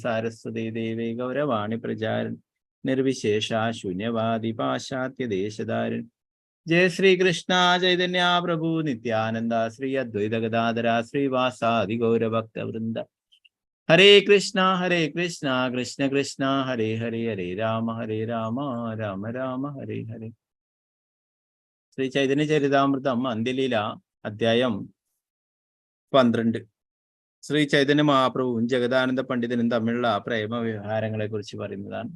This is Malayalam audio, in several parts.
സാരസ്വതീ ദേവി ഗൗരവാണി പ്രചാരൻ നിർവിശേഷ ശൂന്യവാദി പാശ്ചാത്യ ദേശധാരൻ. ജയ ശ്രീകൃഷ്ണ ചൈതന്യ പ്രഭു നിത്യാനന്ദ ശ്രീ അദ്വൈത ഗദാധര ശ്രീവാസാദി ഗൗരഭക്തവൃന്ദ. ഹരേ കൃഷ്ണ കൃഷ്ണ കൃഷ്ണ ഹരേ ഹരേ, ഹരേ രാമ രാമ രാമ ഹരേ ഹരേ. ശ്രീ ചൈതന്യ ചരിതാമൃതം അന്ത്യലീല അധ്യായം 12. ശ്രീ ചൈതന്യ മഹാപ്രഭുവും ജഗദാനന്ദ പണ്ഡിതനും തമ്മിലുള്ള പ്രേമ വ്യവഹാരങ്ങളെ കുറിച്ച് പറയുന്നതാണ്.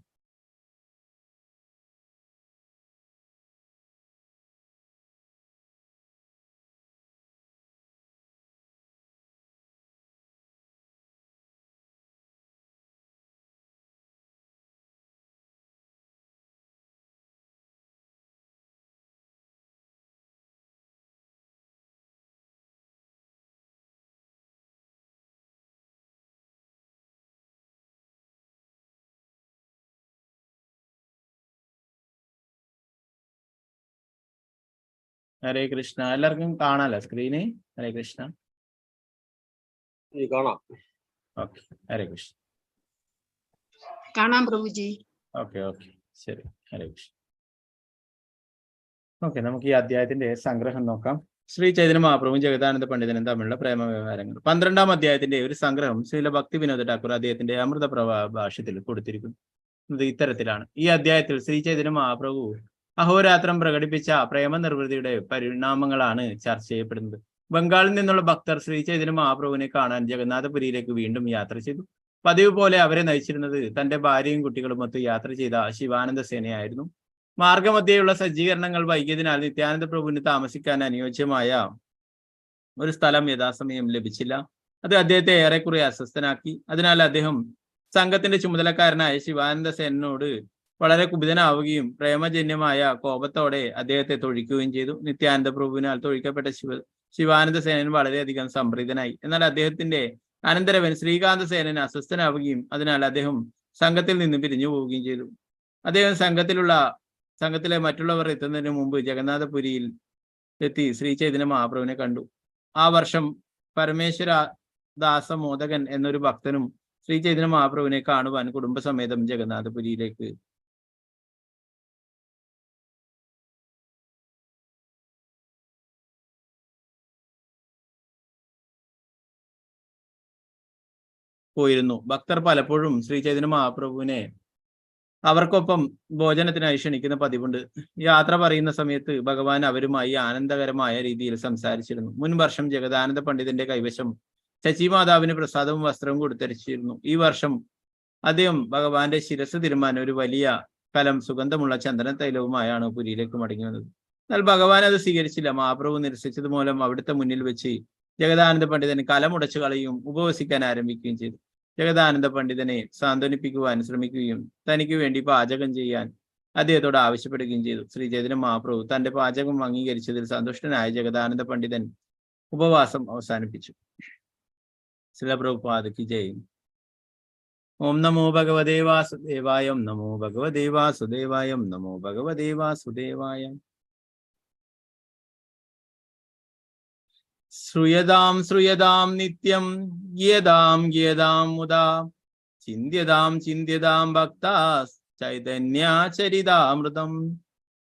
ഹരേ കൃഷ്ണ. എല്ലാവർക്കും കാണാലോ സ്ക്രീന്? ഹരേ കൃഷ്ണ. കാണാം. ഓക്കെ, ഹരേ കൃഷ്ണ. കാണാം പ്രഭുജി. ഓക്കെ ഓക്കെ, ശരി, ഹരേ കൃഷ്ണ. ഓക്കെ, നമുക്ക് ഈ അധ്യായത്തിന്റെ സംഗ്രഹം നോക്കാം. ശ്രീ ചൈതന്യ മഹാപ്രഭുവും ജഗദാനന്ദ പണ്ഡിതനും തമ്മിലുള്ള പ്രേമ വ്യവഹാരങ്ങൾ. 12-ാം അധ്യായത്തിന്റെ ഒരു സംഗ്രഹം ശ്രീല ഭക്തി വിനോദ ഠാക്കൂർ അദ്ദേഹത്തിന്റെ അമൃത ഭാഷ്യത്തിൽ കൊടുത്തിരിക്കുന്നു. ഇത് ഇത്തരത്തിലാണ്. ഈ അധ്യായത്തിൽ ശ്രീ ചൈതന്യ മഹാപ്രഭു അഹോരാത്രം പ്രകടിപ്പിച്ച പ്രേമ നിർവൃതിയുടെ പരിണാമങ്ങളാണ് ചർച്ച ചെയ്യപ്പെടുന്നത്. ബംഗാളിൽ നിന്നുള്ള ഭക്തർ ശ്രീ ചൈതന്യ മഹാപ്രഭുവിനെ കാണാൻ ജഗന്നാഥപുരിയിലേക്ക് വീണ്ടും യാത്ര ചെയ്തു. പതിവ് പോലെ അവരെ നയിച്ചിരുന്നത് തന്റെ ഭാര്യയും കുട്ടികളുമൊത്ത് യാത്ര ചെയ്ത ശിവാനന്ദ സേനയായിരുന്നു. മാർഗമധ്യേയുള്ള സജ്ജീകരണങ്ങൾ വൈകിയതിനാൽ നിത്യാനന്ദ പ്രഭുവിന് താമസിക്കാൻ അനുയോജ്യമായ ഒരു സ്ഥലം യഥാസമയം ലഭിച്ചില്ല. അത് അദ്ദേഹത്തെ ഏറെക്കുറെ അസ്വസ്ഥനാക്കി. അതിനാൽ അദ്ദേഹം സംഘത്തിന്റെ ചുമതലക്കാരനായ ശിവാനന്ദ സേനോട് വളരെ കുപിതനാവുകയും പ്രേമജന്യമായ കോപത്തോടെ അദ്ദേഹത്തെ തൊഴിക്കുകയും ചെയ്തു. നിത്യാനന്ദ പ്രഭുവിനാൽ തൊഴിക്കപ്പെട്ട ശിവാനന്ദ സേനൻ വളരെയധികം സംപ്രീതനായി. എന്നാൽ അദ്ദേഹത്തിന്റെ അനന്തരവൻ ശ്രീകാന്ത സേനൻ അസ്വസ്ഥനാവുകയും അതിനാൽ അദ്ദേഹം സംഘത്തിൽ നിന്ന് പിരിഞ്ഞു പോവുകയും ചെയ്തു. അദ്ദേഹം സംഘത്തിലെ മറ്റുള്ളവർ എത്തുന്നതിന് മുമ്പ് ജഗന്നാഥപുരിയിൽ എത്തി ശ്രീ ചൈതന്യ മഹാപ്രഭുവിനെ കണ്ടു. ആ വർഷം പരമേശ്വര ദാസമോദകൻ എന്നൊരു ഭക്തനും ശ്രീ ചൈതന്യ മഹാപ്രഭുവിനെ കാണുവാൻ കുടുംബസമേതം ജഗന്നാഥപുരിയിലേക്ക് പോയിരുന്നു. ഭക്തർ പലപ്പോഴും ശ്രീ ചൈതന്യ മഹാപ്രഭുവിനെ അവർക്കൊപ്പം ഭോജനത്തിനായി ക്ഷണിക്കുന്ന പതിവുണ്ട്. യാത്ര പറയുന്ന സമയത്ത് ഭഗവാൻ അവരുമായി ആനന്ദകരമായ രീതിയിൽ സംസാരിച്ചിരുന്നു. മുൻ വർഷം ജഗദാനന്ദ പണ്ഡിതന്റെ കൈവശം ശചിമാതാവിന് പ്രസാദവും വസ്ത്രവും കൊടുത്തരിച്ചിരുന്നു. ഈ വർഷം അദ്ദേഹം ഭഗവാന്റെ ശിരസ് തിരുമാൻ ഒരു വലിയ കലം സുഗന്ധമുള്ള ചന്ദന തൈലവുമായാണ് പുരിയിലേക്ക് മടങ്ങി വന്നത്. എന്നാൽ ഭഗവാൻ അത് സ്വീകരിച്ചില്ല. മഹാപ്രഭു നിരസിച്ചത് മൂലം അവിടുത്തെ മുന്നിൽ വെച്ച് ജഗദാനന്ദ പണ്ഡിതൻ കലമുടച്ചു കളയുകയും ഉപവസിക്കാൻ ആരംഭിക്കുകയും ചെയ്തു. ജഗദാനന്ദ പണ്ഡിതനെ സാന്ത്വനിപ്പിക്കുവാൻ ശ്രമിക്കുകയും തനിക്ക് വേണ്ടി പാചകം ചെയ്യാൻ അദ്ദേഹത്തോട് ആവശ്യപ്പെടുകയും ചെയ്തു. ശ്രീ ചൈതന്യ മഹാപ്രഭു തന്റെ പാചകം അംഗീകരിച്ചതിൽ സന്തുഷ്ടനായ ജഗദാനന്ദ പണ്ഡിതൻ ഉപവാസം അവസാനിപ്പിച്ചു. ശ്രീല പ്രഭുപാദയ്ക്ക് ജയ്. ഓം നമോ ഭഗവതേ വാസുദേവായ. ഓം നമോ ഭഗവതേ വാസുദേവായ. ഓം നമോ ഭഗവതേ വാസുദേവായ. ശ്രൂയതാം നിത്യം ഗീയതാം മുദാ ചിന്ത്യതാം ഭക്താസ് ചൈതന്യചരിതാമൃതം.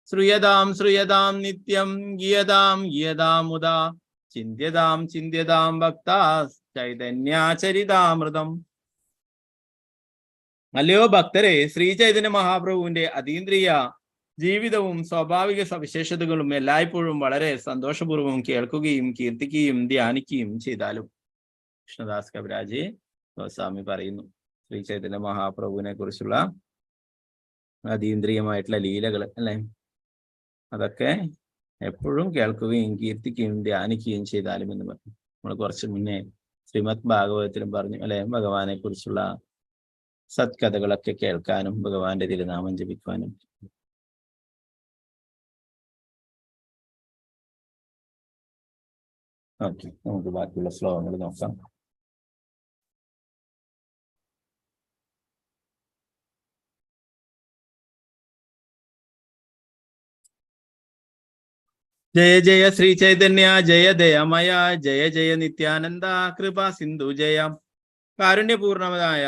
ശ്രൂയതാം നിത്യം ഗീയതാം മുദാ ചിന്ത്യതാം ഭക്താസ് ചൈതന്യചരിതാമൃതം. അല്ലയോ ഭക്തരെ, ശ്രീ ചൈതന്യ മഹാപ്രഭുവിന്റെ അതീന്ദ്രിയ ജീവിതവും സ്വാഭാവിക സവിശേഷതകളും എല്ലായ്പ്പോഴും വളരെ സന്തോഷപൂർവ്വം കേൾക്കുകയും കീർത്തിക്കുകയും ധ്യാനിക്കുകയും ചെയ്താലും. കൃഷ്ണദാസ് കവിരാജ് ഗോസ്വാമി പറയുന്നു, ശ്രീ ചൈതന്യ മഹാപ്രഭുവിനെ കുറിച്ചുള്ള അതീന്ദ്രിയമായിട്ടുള്ള ലീലകൾ അല്ലെ, അതൊക്കെ എപ്പോഴും കേൾക്കുകയും കീർത്തിക്കുകയും ധ്യാനിക്കുകയും ചെയ്താലും എന്ന് പറഞ്ഞു. നമ്മൾ കുറച്ച് മുന്നേ ശ്രീമദ് ഭാഗവതത്തിലും പറഞ്ഞു അല്ലെ, ഭഗവാനെ കുറിച്ചുള്ള സത്കഥകളൊക്കെ കേൾക്കാനും ഭഗവാന്റെ തിരുനാമം ജപിക്കുവാനും. ഓക്കെ, നമുക്ക് ബാക്കിയുള്ള ശ്ലോകങ്ങൾ നോക്കാം. ജയ ജയ ശ്രീ ചൈതന്യ ജയ ദയമയ ജയ ജയ നിത്യാനന്ദ കൃപാ സിന്ധു ജയ. കാരുണ്യപൂർണമായ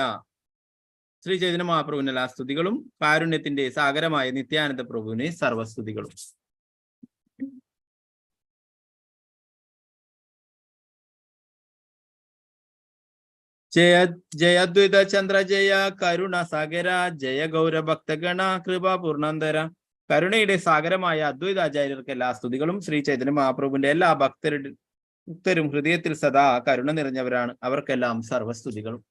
ശ്രീ ചൈതന്യ മഹാപ്രഭുവിന് എല്ലാ സ്തുതികളും. കാരുണ്യത്തിന്റെ സാഗരമായ നിത്യാനന്ദ പ്രഭുവിന് സർവസ്തുതികളും. ജയ ജയദ്വൈത ചന്ദ്ര ജയ കരുണ സാഗര ജയ ഗൗരഭക്തഗണ കൃപ പൂർണ്ണന്തര. കരുണയുടെ സാഗരമായ അദ്വൈതാചാര്യർക്ക് എല്ലാ സ്തുതികളും. ശ്രീ ചൈതന്യ മഹാപ്രഭുവിന്റെ എല്ലാ ഭക്തരും ഹൃദയത്തിൽ സദാ കരുണ നിറഞ്ഞവരാണ്. അവർക്കെല്ലാം സർവസ്തുതികളും.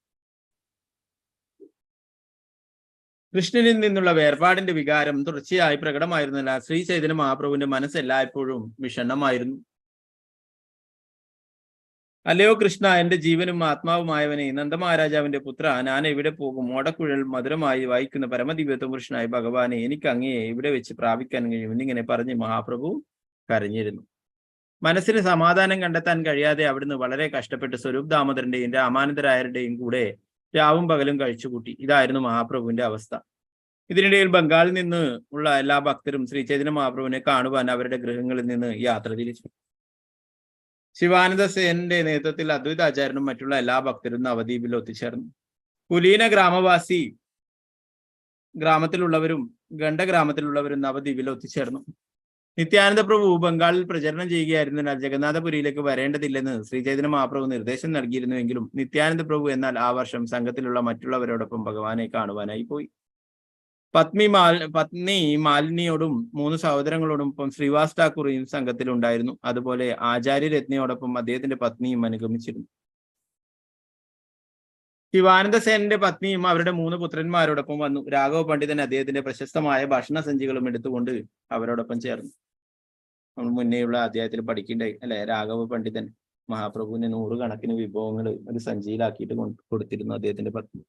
കൃഷ്ണനിൽ നിന്നുള്ള വേർപാടിന്റെ വികാരം തുടർച്ചയായി പ്രകടമായിരുന്നില്ല. ശ്രീ ചൈതന്യ മഹാപ്രഭുവിന്റെ മനസ്സ് എല്ലായ്പ്പോഴും വിഷണ്ണമായിരുന്നു. അല്ലയോ കൃഷ്ണ, എന്റെ ജീവനും ആത്മാവുമായവനെ, നന്ദമഹാരാജാവിന്റെ പുത്ര, ഞാൻ എവിടെ പോകും? ഓടക്കുഴൽ മധുരമായി വായിക്കുന്ന പരമദിവ്യത്വം പുരുഷനായ ഭഗവാനെ, എനിക്ക് അങ്ങയെ ഇവിടെ വെച്ച് പ്രാപിക്കാൻ കഴിയും എന്നിങ്ങനെ പറഞ്ഞ് മഹാപ്രഭു കരഞ്ഞിരുന്നു. മനസ്സിന് സമാധാനം കണ്ടെത്താൻ കഴിയാതെ അവിടുന്ന് വളരെ കഷ്ടപ്പെട്ട് സ്വരൂപ് ദാമോദരന്റെയും രാമാനന്ദരായരുടെയും കൂടെ രാവും പകലും കഴിച്ചുകൂട്ടി. ഇതായിരുന്നു മഹാപ്രഭുവിന്റെ അവസ്ഥ. ഇതിനിടയിൽ ബംഗാളിൽ നിന്ന് ഉള്ള എല്ലാ ഭക്തരും ശ്രീ ചൈതന്യ മഹാപ്രഭുവിനെ കാണുവാൻ അവരുടെ ഗൃഹങ്ങളിൽ നിന്ന് യാത്ര തിരിച്ചു. ശിവാനന്ദ സേനന്റെ നേതൃത്വത്തിൽ അദ്വൈതാചാര്യനും മറ്റുള്ള എല്ലാ ഭക്തരും നവദ്വീപിൽ ഒത്തുചേർന്നു. കുലീന ഗ്രാമത്തിലുള്ളവരും ഗ്രാമത്തിലുള്ളവരും നവദ്വീപിൽ ഒത്തുചേർന്നു. നിത്യാനന്ദ പ്രഭു ബംഗാളിൽ പ്രചരണം ചെയ്യുകയായിരുന്നതിനാൽ ജഗന്നാഥപുരിയിലേക്ക് വരേണ്ടതില്ലെന്ന് ശ്രീ ചൈതന്യ മഹാപ്രഭു നിർദ്ദേശം നൽകിയിരുന്നുവെങ്കിലും നിത്യാനന്ദ പ്രഭു എന്നാൽ ആ വർഷം സംഘത്തിലുള്ള മറ്റുള്ളവരോടൊപ്പം ഭഗവാനെ കാണുവാനായി പോയി. പത്നി മാലിനിയോടും 3 സഹോദരങ്ങളോടും ഒപ്പം ശ്രീവാസ് ഠാക്കൂറിയും സംഘത്തിൽ ഉണ്ടായിരുന്നു. അതുപോലെ ആചാര്യരത്നയോടൊപ്പം അദ്ദേഹത്തിന്റെ പത്നിയും അനുഗമിച്ചിരുന്നു. ശിവാനന്ദ സേനന്റെ പത്നിയും അവരുടെ 3 പുത്രന്മാരോടൊപ്പം വന്നു. രാഘവ പണ്ഡിതൻ അദ്ദേഹത്തിന്റെ പ്രശസ്തമായ ഭക്ഷണ സഞ്ചികളും എടുത്തുകൊണ്ട് അവരോടൊപ്പം ചേർന്നു. നമ്മൾ മുന്നേയുള്ള അധ്യായത്തിൽ പഠിക്കണ്ടായി അല്ലെ? രാഘവ പണ്ഡിതൻ മഹാപ്രഭുവിന് 100 കണക്കിന് വിഭവങ്ങൾ ഒരു സഞ്ചിയിലാക്കിയിട്ട് കൊടുത്തിരുന്നു അദ്ദേഹത്തിന്റെ പത്നി.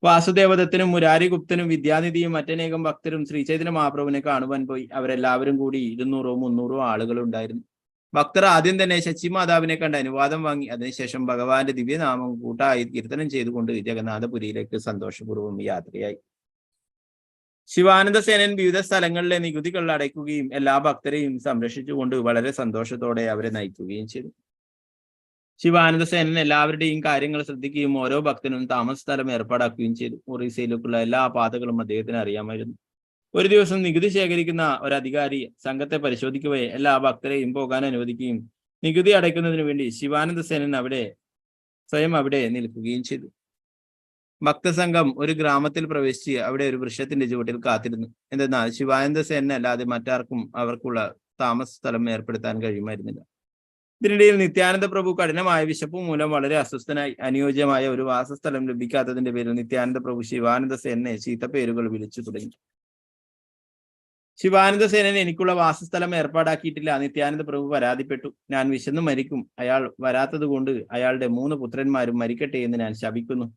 വാസുദേവദത്തനും മുരാരി ഗുപ്തനും വിദ്യാനിധിയും മറ്റനേകം ഭക്തരും ശ്രീ ചൈതന്യ മഹാപ്രഭുവിനെ കാണുവാൻ പോയി. അവരെല്ലാവരും കൂടി 200-300 ആളുകൾ ഉണ്ടായിരുന്നു. ഭക്തർ ആദ്യം തന്നെ ശച്ചി മാതാവിനെ കണ്ട് അനുവാദം വാങ്ങി. അതിനുശേഷം ഭഗവാന്റെ ദിവ്യനാമം കൂട്ടായി കീർത്തനം ചെയ്തുകൊണ്ട് ജഗന്നാഥപുരിയിലേക്ക് സന്തോഷപൂർവ്വം യാത്രയായി. ശിവാനന്ദ സേനൻ വിവിധ സ്ഥലങ്ങളിലെ നികുതികൾ അടയ്ക്കുകയും എല്ലാ ഭക്തരെയും സംരക്ഷിച്ചുകൊണ്ട് വളരെ സന്തോഷത്തോടെ അവരെ നയിക്കുകയും ചെയ്തു. ശിവാനന്ദ സേനൻ എല്ലാവരുടെയും കാര്യങ്ങൾ ശ്രദ്ധിക്കുകയും ഓരോ ഭക്തനും താമസ സ്ഥലം ഏർപ്പാടാക്കുകയും ചെയ്തു. ഒറീസയിലേക്കുള്ള എല്ലാ പാതകളും അദ്ദേഹത്തിന് അറിയാമായിരുന്നു. ഒരു ദിവസം നികുതി ശേഖരിക്കുന്ന ഒരു അധികാരി സംഘത്തെ പരിശോധിക്കവേ എല്ലാ ഭക്തരെയും പോകാൻ അനുവദിക്കുകയും നികുതി അടയ്ക്കുന്നതിന് വേണ്ടി ശിവാനന്ദ സേനൻ സ്വയം അവിടെ നിൽക്കുകയും ചെയ്തു. ഭക്തസംഘം ഒരു ഗ്രാമത്തിൽ പ്രവേശിച്ച് അവിടെ ഒരു വൃക്ഷത്തിന്റെ ചുവട്ടിൽ കാത്തിരുന്നു. എന്തെന്നാൽ ശിവാനന്ദ സേനൻ അല്ലാതെ മറ്റാർക്കും അവർക്കുള്ള താമസ സ്ഥലം ഏർപ്പെടുത്താൻ കഴിയുമായിരുന്നില്ല. ഇതിനിടയിൽ നിത്യാനന്ദ പ്രഭു കഠിനമായ വിശപ്പ് മൂലം വളരെ അസ്വസ്ഥനായി. അനുയോജ്യമായ ഒരു വാസസ്ഥലം ലഭിക്കാത്തതിന്റെ പേരിൽ നിത്യാനന്ദ പ്രഭു ശിവാനന്ദ സേനനെ ചീത്തപ്പേരുകൾ വിളിച്ചു തുടങ്ങി. ശിവാനന്ദ സേനൻ എനിക്കുള്ള വാസസ്ഥലം ഏർപ്പാടാക്കിയിട്ടില്ല. നിത്യാനന്ദ പ്രഭു പരാതിപ്പെട്ടു. ഞാൻ വിശന്നു മരിക്കും. അയാൾ വരാത്തത് കൊണ്ട് അയാളുടെ 3 പുത്രന്മാരും മരിക്കട്ടെ എന്ന് ഞാൻ ശപിക്കുന്നു.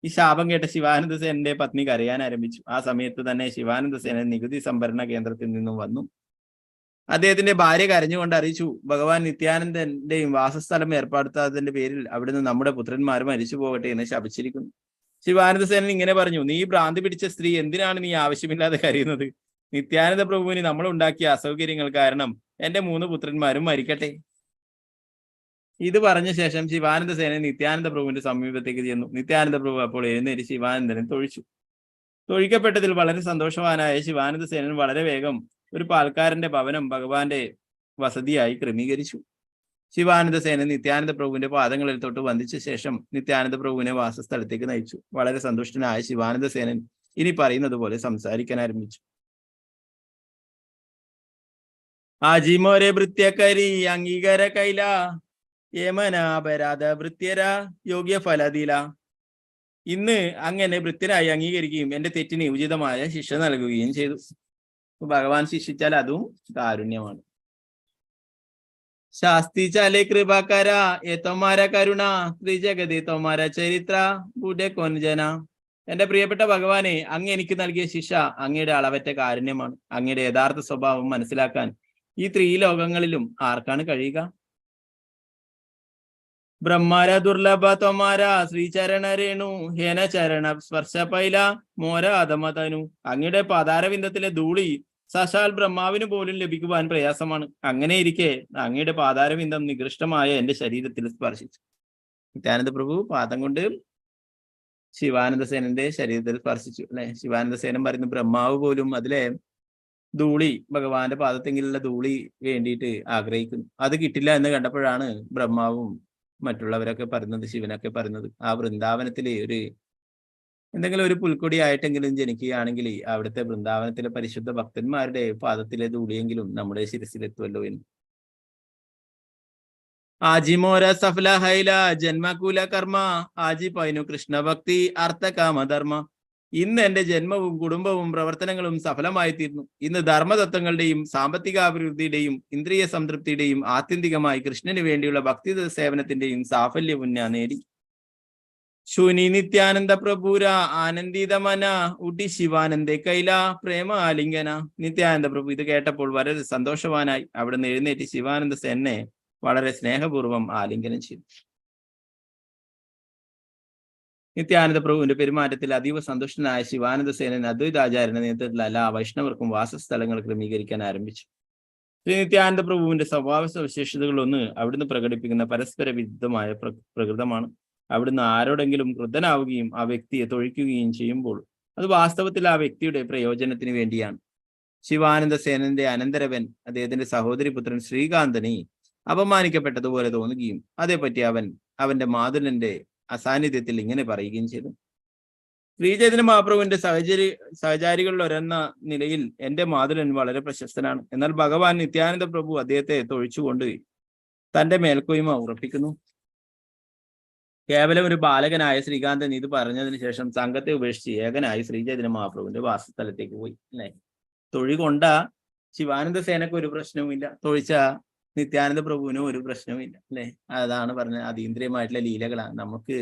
ഈ ശാപം കേട്ട ശിവാനന്ദ സേനന്റെ പത്നി കരയാൻ ആരംഭിച്ചു. ആ സമയത്ത് തന്നെ ശിവാനന്ദ സേനൻ നികുതി സംഭരണ കേന്ദ്രത്തിൽ നിന്നും വന്നു. അദ്ദേഹത്തിന്റെ ഭാര്യ കരഞ്ഞുകൊണ്ട് അറിയിച്ചു, ഭഗവാൻ നിത്യാനന്ദന്റെയും വാസസ്ഥലം ഏർപ്പെടുത്താത്തതിന്റെ പേരിൽ അവിടുന്ന് നമ്മുടെ പുത്രന്മാർ മരിച്ചു പോകട്ടെ എന്ന് ശപിച്ചിരിക്കുന്നു. ശിവാനന്ദ സേനൻ ഇങ്ങനെ പറഞ്ഞു, നീ ഭ്രാന്തി പിടിച്ച സ്ത്രീ, എന്തിനാണ് നീ ആവശ്യമില്ലാതെ കരയുന്നത്? നിത്യാനന്ദ പ്രഭുവിന് നമ്മൾ ഉണ്ടാക്കിയ അസൗകര്യങ്ങൾ കാരണം എന്റെ 3 പുത്രന്മാരും മരിക്കട്ടെ. ഇത് പറഞ്ഞ ശേഷം ശിവാനന്ദ സേനൻ നിത്യാനന്ദ പ്രഭുവിന്റെ സമീപത്തേക്ക് ചെന്നു. നിത്യാനന്ദ പ്രഭു അപ്പോൾ എഴുന്നേറ്റ് ശിവാനന്ദനെ തൊഴിച്ചു. തൊഴിക്കപ്പെട്ടതിൽ വളരെ സന്തോഷവാനായ ശിവാനന്ദ സേനൻ വളരെ വേഗം ഒരു പാൽക്കാരന്റെ ഭവനം ഭഗവാന്റെ വസതിയായി ക്രമീകരിച്ചു. ശിവാനന്ദ സേനൻ നിത്യാനന്ദ പ്രഭുവിന്റെ പാദങ്ങളിൽ തൊട്ട് വന്ദിച്ച ശേഷം നിത്യാനന്ദ പ്രഭുവിനെ വാസസ്ഥലത്തേക്ക് നയിച്ചു. വളരെ സന്തുഷ്ടനായ ശിവാനന്ദ സേനൻ ഇനി പറയുന്നത് പോലെ സംസാരിക്കാൻ ആരംഭിച്ചു. ആജിമോരെ ഭൃത്യകരി അംഗീകാര കൈല യമനാപരാധ ഭൃത്യര യോഗ്യ ഫലദില. ഇന്ന് അങ്ങനെ ഭൃത്യരായി അംഗീകരിക്കുകയും എന്റെ തെറ്റിന് ഉചിതമായ ശിക്ഷ നൽകുകയും ചെയ്തു. ഭഗവാൻ ശിക്ഷിച്ചാൽ അതും കാരുണ്യമാണ്. ശാസ്തി ചാലെ കൃപാകര ഏത്തോമാര കരുണ ത്രിജഗതി തോമാര ചരിത്ര ബുഡെ കൊൻജന. എന്റെ പ്രിയപ്പെട്ട ഭഗവാനെ, അങ്ങ് എനിക്ക് നൽകിയ ശിക്ഷ അങ്ങയുടെ അളവറ്റ കാരുണ്യമാണ്. അങ്ങയുടെ യഥാർത്ഥ സ്വഭാവം മനസ്സിലാക്കാൻ ഈ 3 ലോകങ്ങളിലും ആർക്കാണ് കഴിയുക? ബ്രഹ്മാര ദുർലഭ തൊമാര ശ്രീചരണ രേണു ഹേന ചരണ സ്പർശ പൈല മോര അധമതനു. അങ്ങയുടെ പാതാരവിന്ദത്തിലെ ധൂളി സാക്ഷാൽ ബ്രഹ്മാവിന് പോലും ലഭിക്കുവാൻ പ്രയാസമാണ്. അങ്ങനെ ഇരിക്കെ അങ്ങയുടെ പാതാരവിന്ദം നികൃഷ്ടമായ എന്റെ ശരീരത്തിൽ സ്പർശിച്ചു. നിത്യാനന്ദ പ്രഭു പാദം കൊണ്ട് ശിവാനന്ദസേനന്റെ ശരീരത്തിൽ സ്പർശിച്ചു അല്ലെ. ശിവാനന്ദസേനൻ പറയുന്നു ബ്രഹ്മാവ് പോലും അതിലെ ധൂളി, ഭഗവാന്റെ പാദത്തെങ്കിലുള്ള ധൂളി വേണ്ടിയിട്ട് ആഗ്രഹിക്കുന്നു. അത് കിട്ടില്ല എന്ന് കണ്ടപ്പോഴാണ് ബ്രഹ്മാവും മറ്റുള്ളവരൊക്കെ പറയുന്നത്, ശിവനൊക്കെ പറയുന്നത്, ആ വൃന്ദാവനത്തില് എന്തെങ്കിലും ഒരു പുൽക്കൊടി ആയിട്ടെങ്കിലും ജനിക്കുകയാണെങ്കിൽ അവിടുത്തെ വൃന്ദാവനത്തിലെ പരിശുദ്ധ ഭക്തന്മാരുടെ പാദത്തിലെ ധൂളിയെങ്കിലും നമ്മുടെ ശിരസിലെത്തുമല്ലോ എന്ന്. ആജി മോര സഫല ഹൈല ജന്മകൂല കർമ്മ ആജി പൈനു കൃഷ്ണ ഭക്തി അർത്ഥകാമധർമ്മ. ഇന്ന് എന്റെ ജന്മവും കുടുംബവും പ്രവർത്തനങ്ങളും സഫലമായി തീർന്നു. ഇന്ന് ധർമ്മതത്വങ്ങളുടെയും സാമ്പത്തികാഭിവൃദ്ധിയുടെയും ഇന്ദ്രിയ സംതൃപ്തിയുടെയും ആത്യന്തികമായി കൃഷ്ണന് വേണ്ടിയുള്ള ഭക്തി സേവനത്തിന്റെയും സാഫല്യവും ഞാൻ നേടി. ശൂനി നിത്യാനന്ദ പ്രഭുര ആനന്ദിത മന ഉടി ശിവാനന്ദ കൈല പ്രേമ ആലിംഗന. നിത്യാനന്ദ പ്രഭു ഇത് കേട്ടപ്പോൾ വളരെ സന്തോഷവാനായി അവിടുന്ന് എഴുന്നേറ്റ് ശിവാനന്ദ സെന്നെ വളരെ സ്നേഹപൂർവ്വം ആലിംഗനം ചെയ്തു. നിത്യാനന്ദ പ്രഭുവിന്റെ പെരുമാറ്റത്തിൽ അതീവ സന്തുഷ്ടനായ ശിവാനന്ദ സേനൻ അദ്വൈതാചാര്യന്റെ നേതൃത്വത്തിൽ എല്ലാ വൈഷ്ണവർക്കും വാസസ്ഥലങ്ങൾ ക്രമീകരിക്കാൻ ആരംഭിച്ചു. ശ്രീ നിത്യാനന്ദ പ്രഭുവിന്റെ സ്വഭാവ സവിശേഷതകളൊന്ന് അവിടുന്ന് പ്രകടിപ്പിക്കുന്ന പരസ്പര വിരുദ്ധമായ പ്രകൃതമാണ്. അവിടുന്ന് ആരോടെങ്കിലും ക്രുദ്ധനാവുകയും ആ വ്യക്തിയെ തൊഴിക്കുകയും ചെയ്യുമ്പോൾ അത് വാസ്തവത്തിൽ ആ വ്യക്തിയുടെ പ്രയോജനത്തിന് വേണ്ടിയാണ്. ശിവാനന്ദ സേനന്റെ അനന്തരവൻ അദ്ദേഹത്തിന്റെ സഹോദരി പുത്രൻ ശ്രീകാന്തനെ അപമാനിക്കപ്പെട്ടതുപോലെ തോന്നുകയും അതേപറ്റി അവന്റെ മാതുലന്റെ അസാന്നിധ്യത്തിൽ ഇങ്ങനെ പറയുകയും ചെയ്തു. ശ്രീചൈതന്യ മഹാപ്രഭുവിന്റെ സഹചാരികളിൽ ഒരെന്ന നിലയിൽ എന്റെ മാതുലൻ വളരെ പ്രശസ്തനാണ്. എന്നാൽ ഭഗവാൻ നിത്യാനന്ദ പ്രഭു അദ്ദേഹത്തെ തൊഴിച്ചുകൊണ്ട് തന്റെ മേൽക്കോയ്മ ഉറപ്പിക്കുന്നു. കേവലം ഒരു ബാലകനായ ശ്രീകാന്തൻ ഇത് പറഞ്ഞതിന് ശേഷം സംഘത്തെ ഉപേക്ഷിച്ച് ഏകനായി ശ്രീചൈതന്യ മഹാപ്രഭുവിന്റെ വാസസ്ഥലത്തേക്ക് പോയി അല്ലെ. തൊഴി കൊണ്ട ശിവാനന്ദ സേനക്ക് ഒരു പ്രശ്നവുമില്ല, തൊഴിച്ച നിത്യാനന്ദ പ്രഭുവിനും ഒരു പ്രശ്നവുമില്ല അല്ലെ. അതാണ് പറഞ്ഞത്, അതീന്ദ്രിയമായിട്ടുള്ള ലീലകളാണ്. നമുക്ക്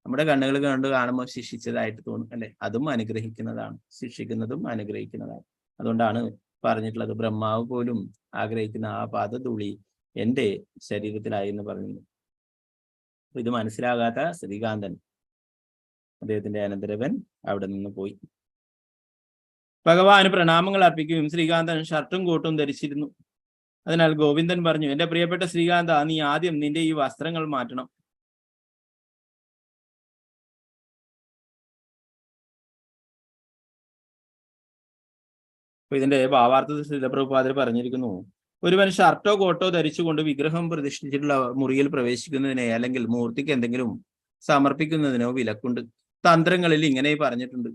നമ്മുടെ കണ്ണുകൾ കാണുമ്പോൾ ശിക്ഷിച്ചതായിട്ട് തോന്നും അല്ലെ. അതും അനുഗ്രഹിക്കുന്നതാണ്, ശിക്ഷിക്കുന്നതും അനുഗ്രഹിക്കുന്നതാണ്. അതുകൊണ്ടാണ് പറഞ്ഞിട്ടുള്ളത് ബ്രഹ്മാവ് പോലും ആഗ്രഹിക്കുന്ന ആ പാദധൂളി എന്റെ ശരീരത്തിലായി എന്ന് പറഞ്ഞു. ഇത് മനസ്സിലാകാത്ത ശ്രീകാന്തൻ അദ്ദേഹത്തിന്റെ അനന്തരവൻ അവിടെ നിന്ന് പോയി. ഭഗവാന് പ്രണാമങ്ങൾ അർപ്പിക്കുകയും ശ്രീകാന്തൻ ഷർട്ടും കോട്ടും ധരിച്ചിരുന്നു. അതിനാൽ ഗോവിന്ദൻ പറഞ്ഞു, എന്റെ പ്രിയപ്പെട്ട ശ്രീകാന്ത, നീ ആദ്യം നിന്റെ ഈ വസ്ത്രങ്ങൾ മാറ്റണം. അപ്പൊ ഇതിന്റെ ഭാവാർത്ഥത്തിൽ ശ്രീലപ്രഭുപാദർ പറഞ്ഞിരിക്കുന്നു, ഒരുവൻ ഷർട്ടോ കോട്ടോ ധരിച്ചുകൊണ്ട് വിഗ്രഹം പ്രതിഷ്ഠിച്ചിട്ടുള്ള മുറിയിൽ പ്രവേശിക്കുന്നതിനെ അല്ലെങ്കിൽ മൂർത്തിക്ക് എന്തെങ്കിലും സമർപ്പിക്കുന്നതിനോ വിലക്കുണ്ട്. തന്ത്രങ്ങളിൽ ഇങ്ങനെ പറഞ്ഞിട്ടുണ്ട്,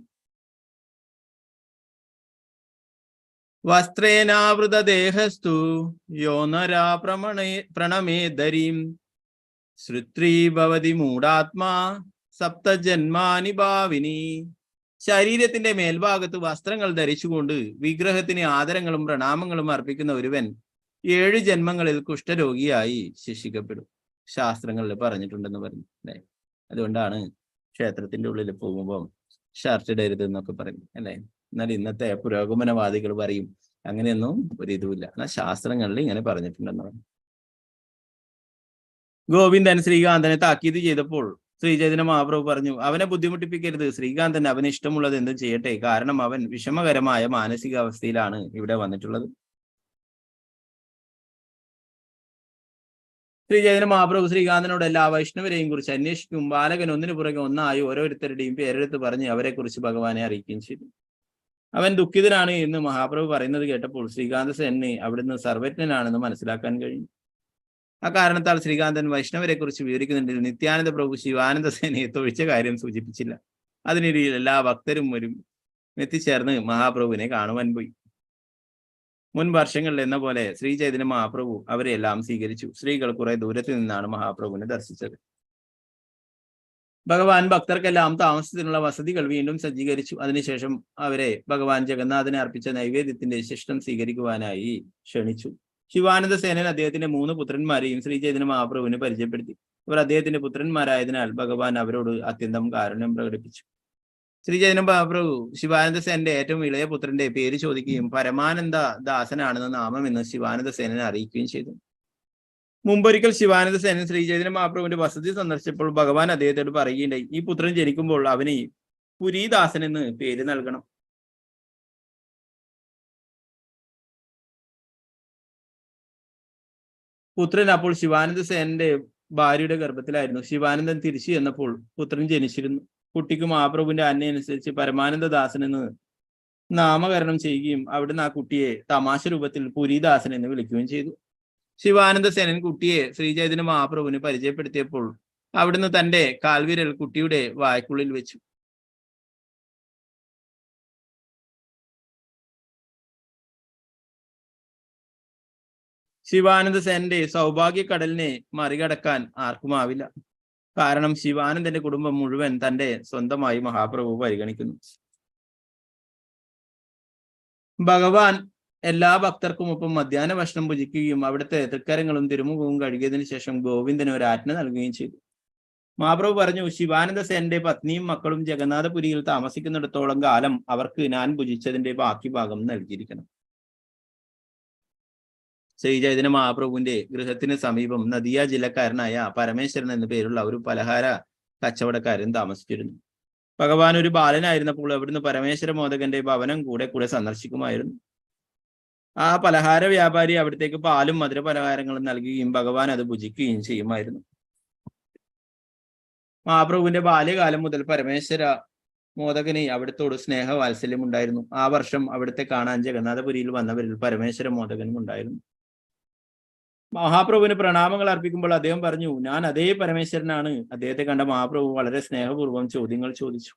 വസ്ത്രേനാവൃത ദേഹസ്തു യോനരാ പ്രണമേ ദരീം ശ്രുത്രീ ഭവതി മൂഢാത്മാ സപ്തജന്മാനി ഭാവിനി. ശരീരത്തിന്റെ മേൽഭാഗത്ത് വസ്ത്രങ്ങൾ ധരിച്ചുകൊണ്ട് വിഗ്രഹത്തിന് ആദരങ്ങളും പ്രണാമങ്ങളും അർപ്പിക്കുന്ന ഒരുവൻ 7 ജന്മങ്ങളിൽ കുഷ്ഠരോഗിയായി ശിക്ഷിക്കപ്പെടും. ശാസ്ത്രങ്ങളിൽ പറഞ്ഞിട്ടുണ്ടെന്ന് പറഞ്ഞു അല്ലെ. അതുകൊണ്ടാണ് ക്ഷേത്രത്തിന്റെ ഉള്ളിൽ പോകുമ്പോൾ ഷർട്ട് ഇടരുത് എന്നൊക്കെ പറയും അല്ലെ. എന്നാൽ ഇന്നത്തെ പുരോഗമനവാദികൾ പറയും അങ്ങനെയൊന്നും ഒരിതുമില്ല, എന്നാൽ ശാസ്ത്രങ്ങളിൽ ഇങ്ങനെ പറഞ്ഞിട്ടുണ്ടെന്ന് പറഞ്ഞു. ഗോവിന്ദൻ ശ്രീകാന്തനെ താക്കീത് ചെയ്തപ്പോൾ ശ്രീചൈതന്യ മഹാപ്രഭു പറഞ്ഞു, അവനെ ബുദ്ധിമുട്ടിപ്പിക്കരുത്. ശ്രീകാന്തൻ അവന് ഇഷ്ടമുള്ളത് എന്തും ചെയ്യട്ടെ, കാരണം അവൻ വിഷമകരമായ മാനസികാവസ്ഥയിലാണ് ഇവിടെ വന്നിട്ടുള്ളത്. ശ്രീചൈതന്യ മഹാപ്രഭു ശ്രീകാന്തനോട് എല്ലാ വൈഷ്ണവരെയും കുറിച്ച് അന്വേഷിക്കും. ബാലകൻ ഒന്നിനു പുറകെ ഒന്നായി ഓരോരുത്തരുടെയും പേരെടുത്ത് പറഞ്ഞ് അവരെ കുറിച്ച് ഭഗവാനെ അറിയിക്കുകയും ചെയ്തു. അവൻ ദുഃഖിതനാണ് എന്ന് മഹാപ്രഭു പറയുന്നത് കേട്ടപ്പോൾ ശ്രീകാന്ത സെന്നെ അവിടുന്ന് സർവജ്ഞനാണെന്ന് മനസ്സിലാക്കാൻ കഴിഞ്ഞു. ആ കാരണത്താൽ ശ്രീകാന്തൻ വൈഷ്ണവരെ കുറിച്ച് വിവരിക്കുന്നുണ്ടെങ്കിൽ നിത്യാനന്ദ പ്രഭു ശിവാനന്ദ സേനയെ തൊഴിച്ച കാര്യം സൂചിപ്പിച്ചില്ല. അതിനിടയിൽ എല്ലാ ഭക്തരും എത്തിച്ചേർന്ന് മഹാപ്രഭുവിനെ കാണുവാൻ പോയി. മുൻ വർഷങ്ങളിൽ എന്ന പോലെ ശ്രീ ചൈതന്യ മഹാപ്രഭു അവരെ എല്ലാം സ്വീകരിച്ചു. സ്ത്രീകൾ കുറെ ദൂരത്തിൽ നിന്നാണ് മഹാപ്രഭുവിനെ ദർശിച്ചത്. ഭഗവാൻ ഭക്തർക്കെല്ലാം താമസത്തിനുള്ള വസതികൾ വീണ്ടും സജ്ജീകരിച്ചു. അതിനുശേഷം അവരെ ഭഗവാൻ ജഗന്നാഥനെ അർപ്പിച്ച നൈവേദ്യത്തിന്റെ ശിഷ്ടം സ്വീകരിക്കുവാനായി ക്ഷണിച്ചു. ശിവാനന്ദ സേനൻ അദ്ദേഹത്തിന്റെ 3 പുത്രന്മാരെയും ശ്രീ ചൈതന്യ മഹാപ്രഭുവിന് പരിചയപ്പെടുത്തി. അവർ അദ്ദേഹത്തിന്റെ പുത്രന്മാരായതിനാൽ ഭഗവാൻ അവരോട് അത്യന്തം കാരുണ്യം പ്രകടിപ്പിച്ചു. ശ്രീ ചൈതന്യ മഹാപ്രഭു ശിവാനന്ദ സേനന്റെ ഏറ്റവും ഇളയ പുത്രന്റെ പേര് ചോദിക്കുകയും പരമാനന്ദ ദാസനാണെന്ന നാമം എന്ന് ശിവാനന്ദ സേനനെ അറിയിക്കുകയും ചെയ്തു. മുമ്പൊരിക്കൽ ശിവാനന്ദ സേനൻ ശ്രീ ചൈതന്യ മഹാപ്രഭുവിന്റെ വസതി സന്ദർശിച്ചപ്പോൾ ഭഗവാൻ അദ്ദേഹത്തോട് പറയുകയുണ്ടായി, ഈ പുത്രൻ ജനിക്കുമ്പോൾ അവന് പുരീദാസൻ എന്ന് പേര് നൽകണം. പുത്രൻ അപ്പോൾ ശിവാനന്ദ സേനന്റെ ഭാര്യയുടെ ഗർഭത്തിലായിരുന്നു. ശിവാനന്ദൻ തിരിച്ചു ചെന്നപ്പോൾ പുത്രൻ ജനിച്ചിരുന്നു. കുട്ടിക്ക് മഹാപ്രഭുവിന്റെ ആജ്ഞ അനുസരിച്ച് പരമാനന്ദദാസൻ എന്ന് നാമകരണം ചെയ്യുകയും അവിടുന്ന് ആ കുട്ടിയെ തമാശ രൂപത്തിൽ പുരീദാസൻ എന്ന് വിളിക്കുകയും ചെയ്തു. ശിവാനന്ദ സേനൻ കുട്ടിയെ ശ്രീചൈതന്യ മഹാപ്രഭുവിന് പരിചയപ്പെടുത്തിയപ്പോൾ അവിടുന്ന് തന്റെ കാൽവിരൽ കുട്ടിയുടെ വായ്ക്കുള്ളിൽ വെച്ചു. ശിവാനന്ദ സേനന്റെ സൗഭാഗ്യക്കടലിനെ മറികടക്കാൻ ആർക്കുമാവില്ല. കാരണം ശിവാനന്ദന്റെ കുടുംബം മുഴുവൻ തന്റെ സ്വന്തമായി മഹാപ്രഭു പരിഗണിക്കുന്നു. ഭഗവാൻ എല്ലാ ഭക്തർക്കുമൊപ്പം മധ്യാഹ്ന ഭക്ഷണം ഭുജിക്കുകയും അവിടുത്തെ തൃക്കരങ്ങളും തിരുമുഖവും കഴുകിയതിനു ശേഷം ഗോവിന്ദന് ഒരു ആജ്ഞ നൽകുകയും ചെയ്തു. മഹാപ്രഭു പറഞ്ഞു, ശിവാനന്ദ സേനന്റെ പത്നിയും മക്കളും ജഗന്നാഥപുരിയിൽ താമസിക്കുന്നിടത്തോളം കാലം അവർക്ക് ഞാൻ ഭുജിച്ചതിന്റെ ബാക്കി ഭാഗം നൽകിയിരിക്കണം. ശ്രീചൈതന്യ മഹാപ്രഭുവിന്റെ ഗൃഹത്തിന് സമീപം നദിയ ജില്ലക്കാരനായ പരമേശ്വരൻ എന്നു പേരുള്ള ഒരു പലഹാര കച്ചവടക്കാരൻ താമസിച്ചിരുന്നു. ഭഗവാൻ ഒരു ബാലനായിരുന്നപ്പോൾ അവിടുന്ന് പരമേശ്വര മോദകന്റെ ഭവനം കൂടെ സന്ദർശിക്കുമായിരുന്നു. ആ പലഹാര വ്യാപാരി അവിടത്തേക്ക് പാലും മധുര പലഹാരങ്ങളും നൽകുകയും ഭഗവാൻ അത് ഭുജിക്കുകയും ചെയ്യുമായിരുന്നു. മഹാപ്രഭുവിന്റെ ബാല്യകാലം മുതൽ പരമേശ്വര മോദകന് അവിടുത്തോട് സ്നേഹവാത്സല്യം ഉണ്ടായിരുന്നു. ആ വർഷം അവിടുത്തെ കാണാൻ ജഗന്നാഥപുരിയിൽ വന്നവരിൽ പരമേശ്വര മോദകനും ഉണ്ടായിരുന്നു. മഹാപ്രഭുവിന് പ്രണാമങ്ങൾ അർപ്പിക്കുമ്പോൾ അദ്ദേഹം പറഞ്ഞു, ഞാൻ അതേ പരമേശ്വരനാണ്. അദ്ദേഹത്തെ കണ്ട മഹാപ്രഭു വളരെ സ്നേഹപൂർവ്വം ചോദ്യങ്ങൾ ചോദിച്ചു.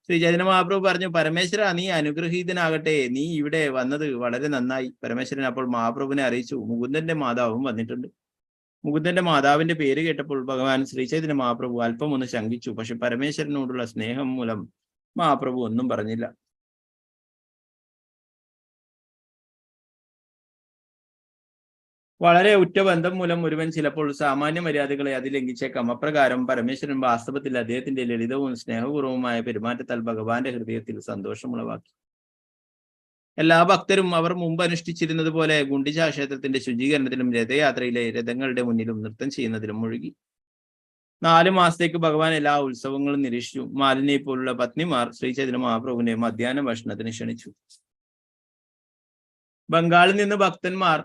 ശ്രീ ചൈതന്യ മഹാപ്രഭു പറഞ്ഞു, പരമേശ്വര, നീ അനുഗ്രഹീതനാകട്ടെ, നീ ഇവിടെ വന്നത് വളരെ നന്നായി. പരമേശ്വരൻ അപ്പോൾ മഹാപ്രഭുവിനെ അറിയിച്ചു, മുകുന്ദന്റെ മാതാവും വന്നിട്ടുണ്ട്. മുകുന്ദന്റെ മാതാവിന്റെ പേര് കേട്ടപ്പോൾ ഭഗവാൻ ശ്രീ ചൈതന്യ മഹാപ്രഭു അല്പം ഒന്ന് ശങ്കിച്ചു. പക്ഷെ പരമേശ്വരനോടുള്ള സ്നേഹം മൂലം മഹാപ്രഭു ഒന്നും പറഞ്ഞില്ല. വളരെ ഉറ്റ ബന്ധം മൂലം ഒരുവൻ ചിലപ്പോൾ സാമാന്യ മര്യാദകളെ അതിലംഘിച്ചേക്കാം. അപ്രകാരം പരമേശ്വരൻ വാസ്തവത്തിൽ അദ്ദേഹത്തിന്റെ ലളിതവും സ്നേഹപൂർവ്വമായ പെരുമാറ്റത്താൽ ഭഗവാന്റെ ഹൃദയത്തിൽ സന്തോഷമുളവാക്കി. എല്ലാ ഭക്തരും അവർ മുമ്പ് അനുഷ്ഠിച്ചിരുന്നത് പോലെ ഗുണ്ടിച ക്ഷേത്രത്തിന്റെ ശുചീകരണത്തിലും രഥയാത്രയിലെ രഥങ്ങളുടെ മുന്നിലും നൃത്തം ചെയ്യുന്നതിലും മുഴുകി. 4 മാസത്തേക്ക് ഭഗവാൻ എല്ലാ ഉത്സവങ്ങളും നിരീക്ഷിച്ചു. മാലിനിയെ പോലുള്ള പത്നിമാർ ശ്രീ ചൈതന്യ മഹാപ്രഭുവിനെ മധ്യാഹ്ന ഭക്ഷണത്തിന് ക്ഷണിച്ചു. ബംഗാളിൽ നിന്ന് ഭക്തന്മാർ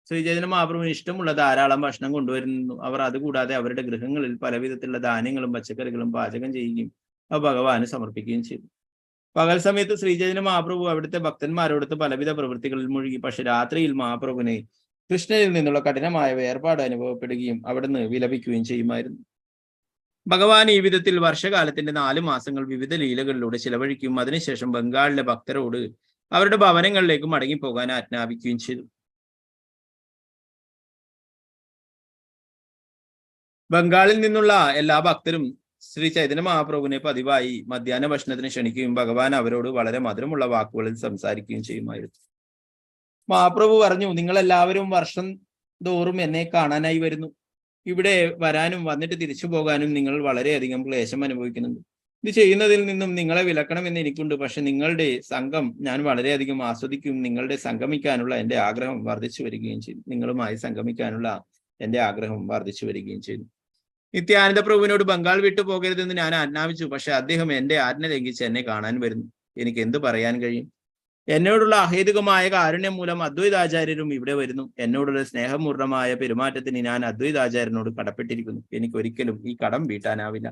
ശ്രീ ചൈതന്യ മഹാപ്രഭുവിന് ഇഷ്ടമുള്ള ധാരാളം ഭക്ഷണം കൊണ്ടുവരുന്നു. അവർ അതുകൂടാതെ അവരുടെ ഗൃഹങ്ങളിൽ പലവിധത്തിലുള്ള ധാന്യങ്ങളും പച്ചക്കറികളും പാചകം ചെയ്യുകയും അവ ഭഗവാന് സമർപ്പിക്കുകയും ചെയ്തു. പകൽ സമയത്ത് ശ്രീ ചൈതന്യ മഹാപ്രഭു അവിടുത്തെ ഭക്തന്മാരോടൊത്ത് പലവിധ പ്രവൃത്തികളിൽ മുഴുകി. പക്ഷെ രാത്രിയിൽ മഹാപ്രഭുവിന് കൃഷ്ണനിൽ നിന്നുള്ള കഠിനമായ വേർപാട് അനുഭവപ്പെടുകയും അവിടുന്ന് വിലപിക്കുകയും ചെയ്യുമായിരുന്നു. ഭഗവാൻ ഈ വിധത്തിൽ വർഷകാലത്തിന്റെ 4 മാസങ്ങൾ വിവിധ ലീലകളിലൂടെ ചിലവഴിക്കുകയും അതിനുശേഷം ബംഗാളിലെ ഭക്തരോട് അവരുടെ ഭവനങ്ങളിലേക്ക് മടങ്ങിപ്പോകാൻ ആജ്ഞാപിക്കുകയും ചെയ്തു. ബംഗാളിൽ നിന്നുള്ള എല്ലാ ഭക്തരും ശ്രീ ചൈതന്യ മഹാപ്രഭുവിനെ പതിവായി മധ്യാഹ്ന ഭക്ഷണത്തിന് ക്ഷണിക്കുകയും ഭഗവാൻ അവരോട് വളരെ മധുരമുള്ള വാക്കുകളിൽ സംസാരിക്കുകയും ചെയ്യുമായിരുന്നു. മഹാപ്രഭു പറഞ്ഞു, നിങ്ങളെല്ലാവരും വർഷം തോറും എന്നെ കാണാനായി വരുന്നു. ഇവിടെ വരാനും വന്നിട്ട് തിരിച്ചു പോകാനും നിങ്ങൾ വളരെയധികം ക്ലേശം അനുഭവിക്കുന്നുണ്ട്. ഇത് ചെയ്യുന്നതിൽ നിന്നും നിങ്ങളെ വിലക്കണമെന്ന് എനിക്കുണ്ട്. പക്ഷെ നിങ്ങളുടെ സംഘം ഞാൻ വളരെയധികം ആസ്വദിക്കും. നിങ്ങളുടെ സംഗമിക്കാനുള്ള എൻ്റെ ആഗ്രഹം വർദ്ധിച്ചു വരികയും ചെയ്തു. നിങ്ങളുമായി സംഗമിക്കാനുള്ള എൻ്റെ ആഗ്രഹം വർദ്ധിച്ചു വരികയും ചെയ്തു. നിത്യാനന്ദ പ്രഭുവിനോട് ബംഗാൾ വിട്ടു പോകരുതെന്ന് ഞാൻ ആജ്ഞാപിച്ചു. പക്ഷെ അദ്ദേഹം എൻ്റെ ആജ്ഞ ലംഘിച്ച് എന്നെ കാണാൻ വരുന്നു. എനിക്ക് എന്ത് പറയാൻ കഴിയും? എന്നോടുള്ള അഹേതുകമായ കാരുണ്യം മൂലം അദ്വൈതാചാര്യരും ഇവിടെ വരുന്നു. എന്നോടുള്ള സ്നേഹപൂർണമായ പെരുമാറ്റത്തിന് ഞാൻ അദ്വൈതാചാര്യനോട് കടപ്പെട്ടിരിക്കുന്നു. എനിക്ക് ഒരിക്കലും ഈ കടം വീട്ടാനാവില്ല.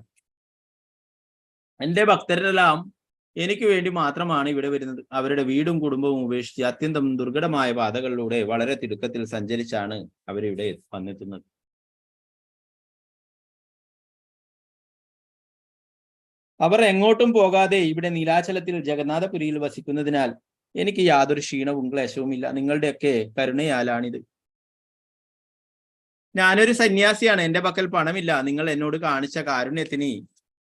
എൻ്റെ ഭക്തരെല്ലാം എനിക്ക് വേണ്ടി മാത്രമാണ് ഇവിടെ വരുന്നത്. അവരുടെ വീടും കുടുംബവും ഉപേക്ഷിച്ച് അത്യന്തം ദുർഘടമായ പാതകളിലൂടെ വളരെ തിടുക്കത്തിൽ സഞ്ചരിച്ചാണ് അവരിവിടെ വന്നെത്തുന്നത്. അവർ എങ്ങോട്ടും പോകാതെ ഇവിടെ നീലാചലത്തിൽ ജഗന്നാഥപുരിയിൽ വസിക്കുന്നതിനാൽ എനിക്ക് യാതൊരു ക്ഷീണവും ക്ലേശവുമില്ല. നിങ്ങളുടെയൊക്കെ കരുണയാലാണിത്. ഞാനൊരു സന്യാസിയാണ്. എൻ്റെ പക്കൽ പണമില്ല. നിങ്ങൾ എന്നോട് കാണിച്ച കാരുണ്യത്തിന്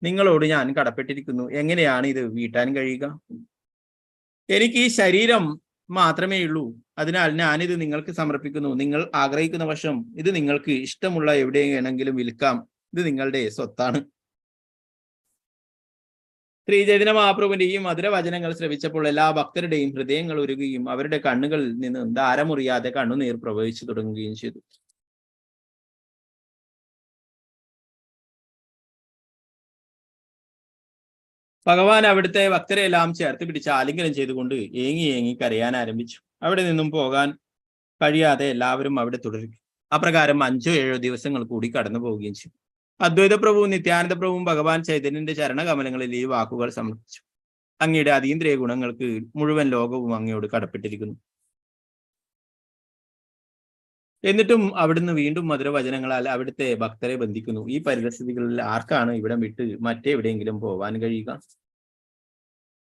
നിങ്ങളോട് ഞാൻ കടപ്പെട്ടിരിക്കുന്നു. എങ്ങനെയാണ് ഇത് വീട്ടാൻ കഴിയുക? എനിക്ക് ഈ ശരീരം മാത്രമേ ഉള്ളൂ. അതിനാൽ ഞാനിത് നിങ്ങൾക്ക് സമർപ്പിക്കുന്നു. നിങ്ങൾ ആഗ്രഹിക്കുന്ന പക്ഷം ഇത് നിങ്ങൾക്ക് ഇഷ്ടമുള്ള എവിടെയാണെങ്കിലും വിൽക്കാം. ഇത് നിങ്ങളുടെ സ്വത്താണ്. ശ്രീ ചൈതന്യ മഹാപ്രഭുവിന്റെ ഈ മധുരവചനങ്ങൾ ശ്രവിച്ചപ്പോൾ എല്ലാ ഭക്തരുടെയും ഹൃദയങ്ങൾ ഉരുകുകയും അവരുടെ കണ്ണുകളിൽ നിന്ന് ധാരമുറിയാതെ കണ്ണുനീർ പ്രവഹിച്ചു തുടങ്ങുകയും ചെയ്തു. ഭഗവാൻ അവിടുത്തെ ഭക്തരെല്ലാം ചേർത്ത് പിടിച്ച് ആലിംഗനം ചെയ്തുകൊണ്ട് ഏങ്ങി കരയാൻ ആരംഭിച്ചു. അവിടെ നിന്നും പോകാൻ കഴിയാതെ എല്ലാവരും അവിടെ തുടരും. അപ്രകാരം 5-7 ദിവസങ്ങൾ കൂടി കടന്നു പോവുകയും ചെയ്തു. അദ്വൈത പ്രഭുവും നിത്യാനന്ദ പ്രഭുവും ഭഗവാൻ ചൈതന്യന്റെ ചരണകമലങ്ങളിൽ ഈ വാക്കുകൾ സമർപ്പിച്ചു. അങ്ങയുടെ അതീന്ദ്രിയ ഗുണങ്ങൾക്ക് മുഴുവൻ ലോകവും അങ്ങയോട് കടപ്പെട്ടിരിക്കുന്നു. എന്നിട്ടും അവിടുന്ന് വീണ്ടും മധുരവചനങ്ങളാൽ അവിടുത്തെ ഭക്തരെ ബന്ധിക്കുന്നു. ഈ പരിതസ്ഥിതികളിൽ ആർക്കാണ് ഇവിടം വിട്ട് മറ്റെവിടെയെങ്കിലും പോവാൻ കഴിയുക?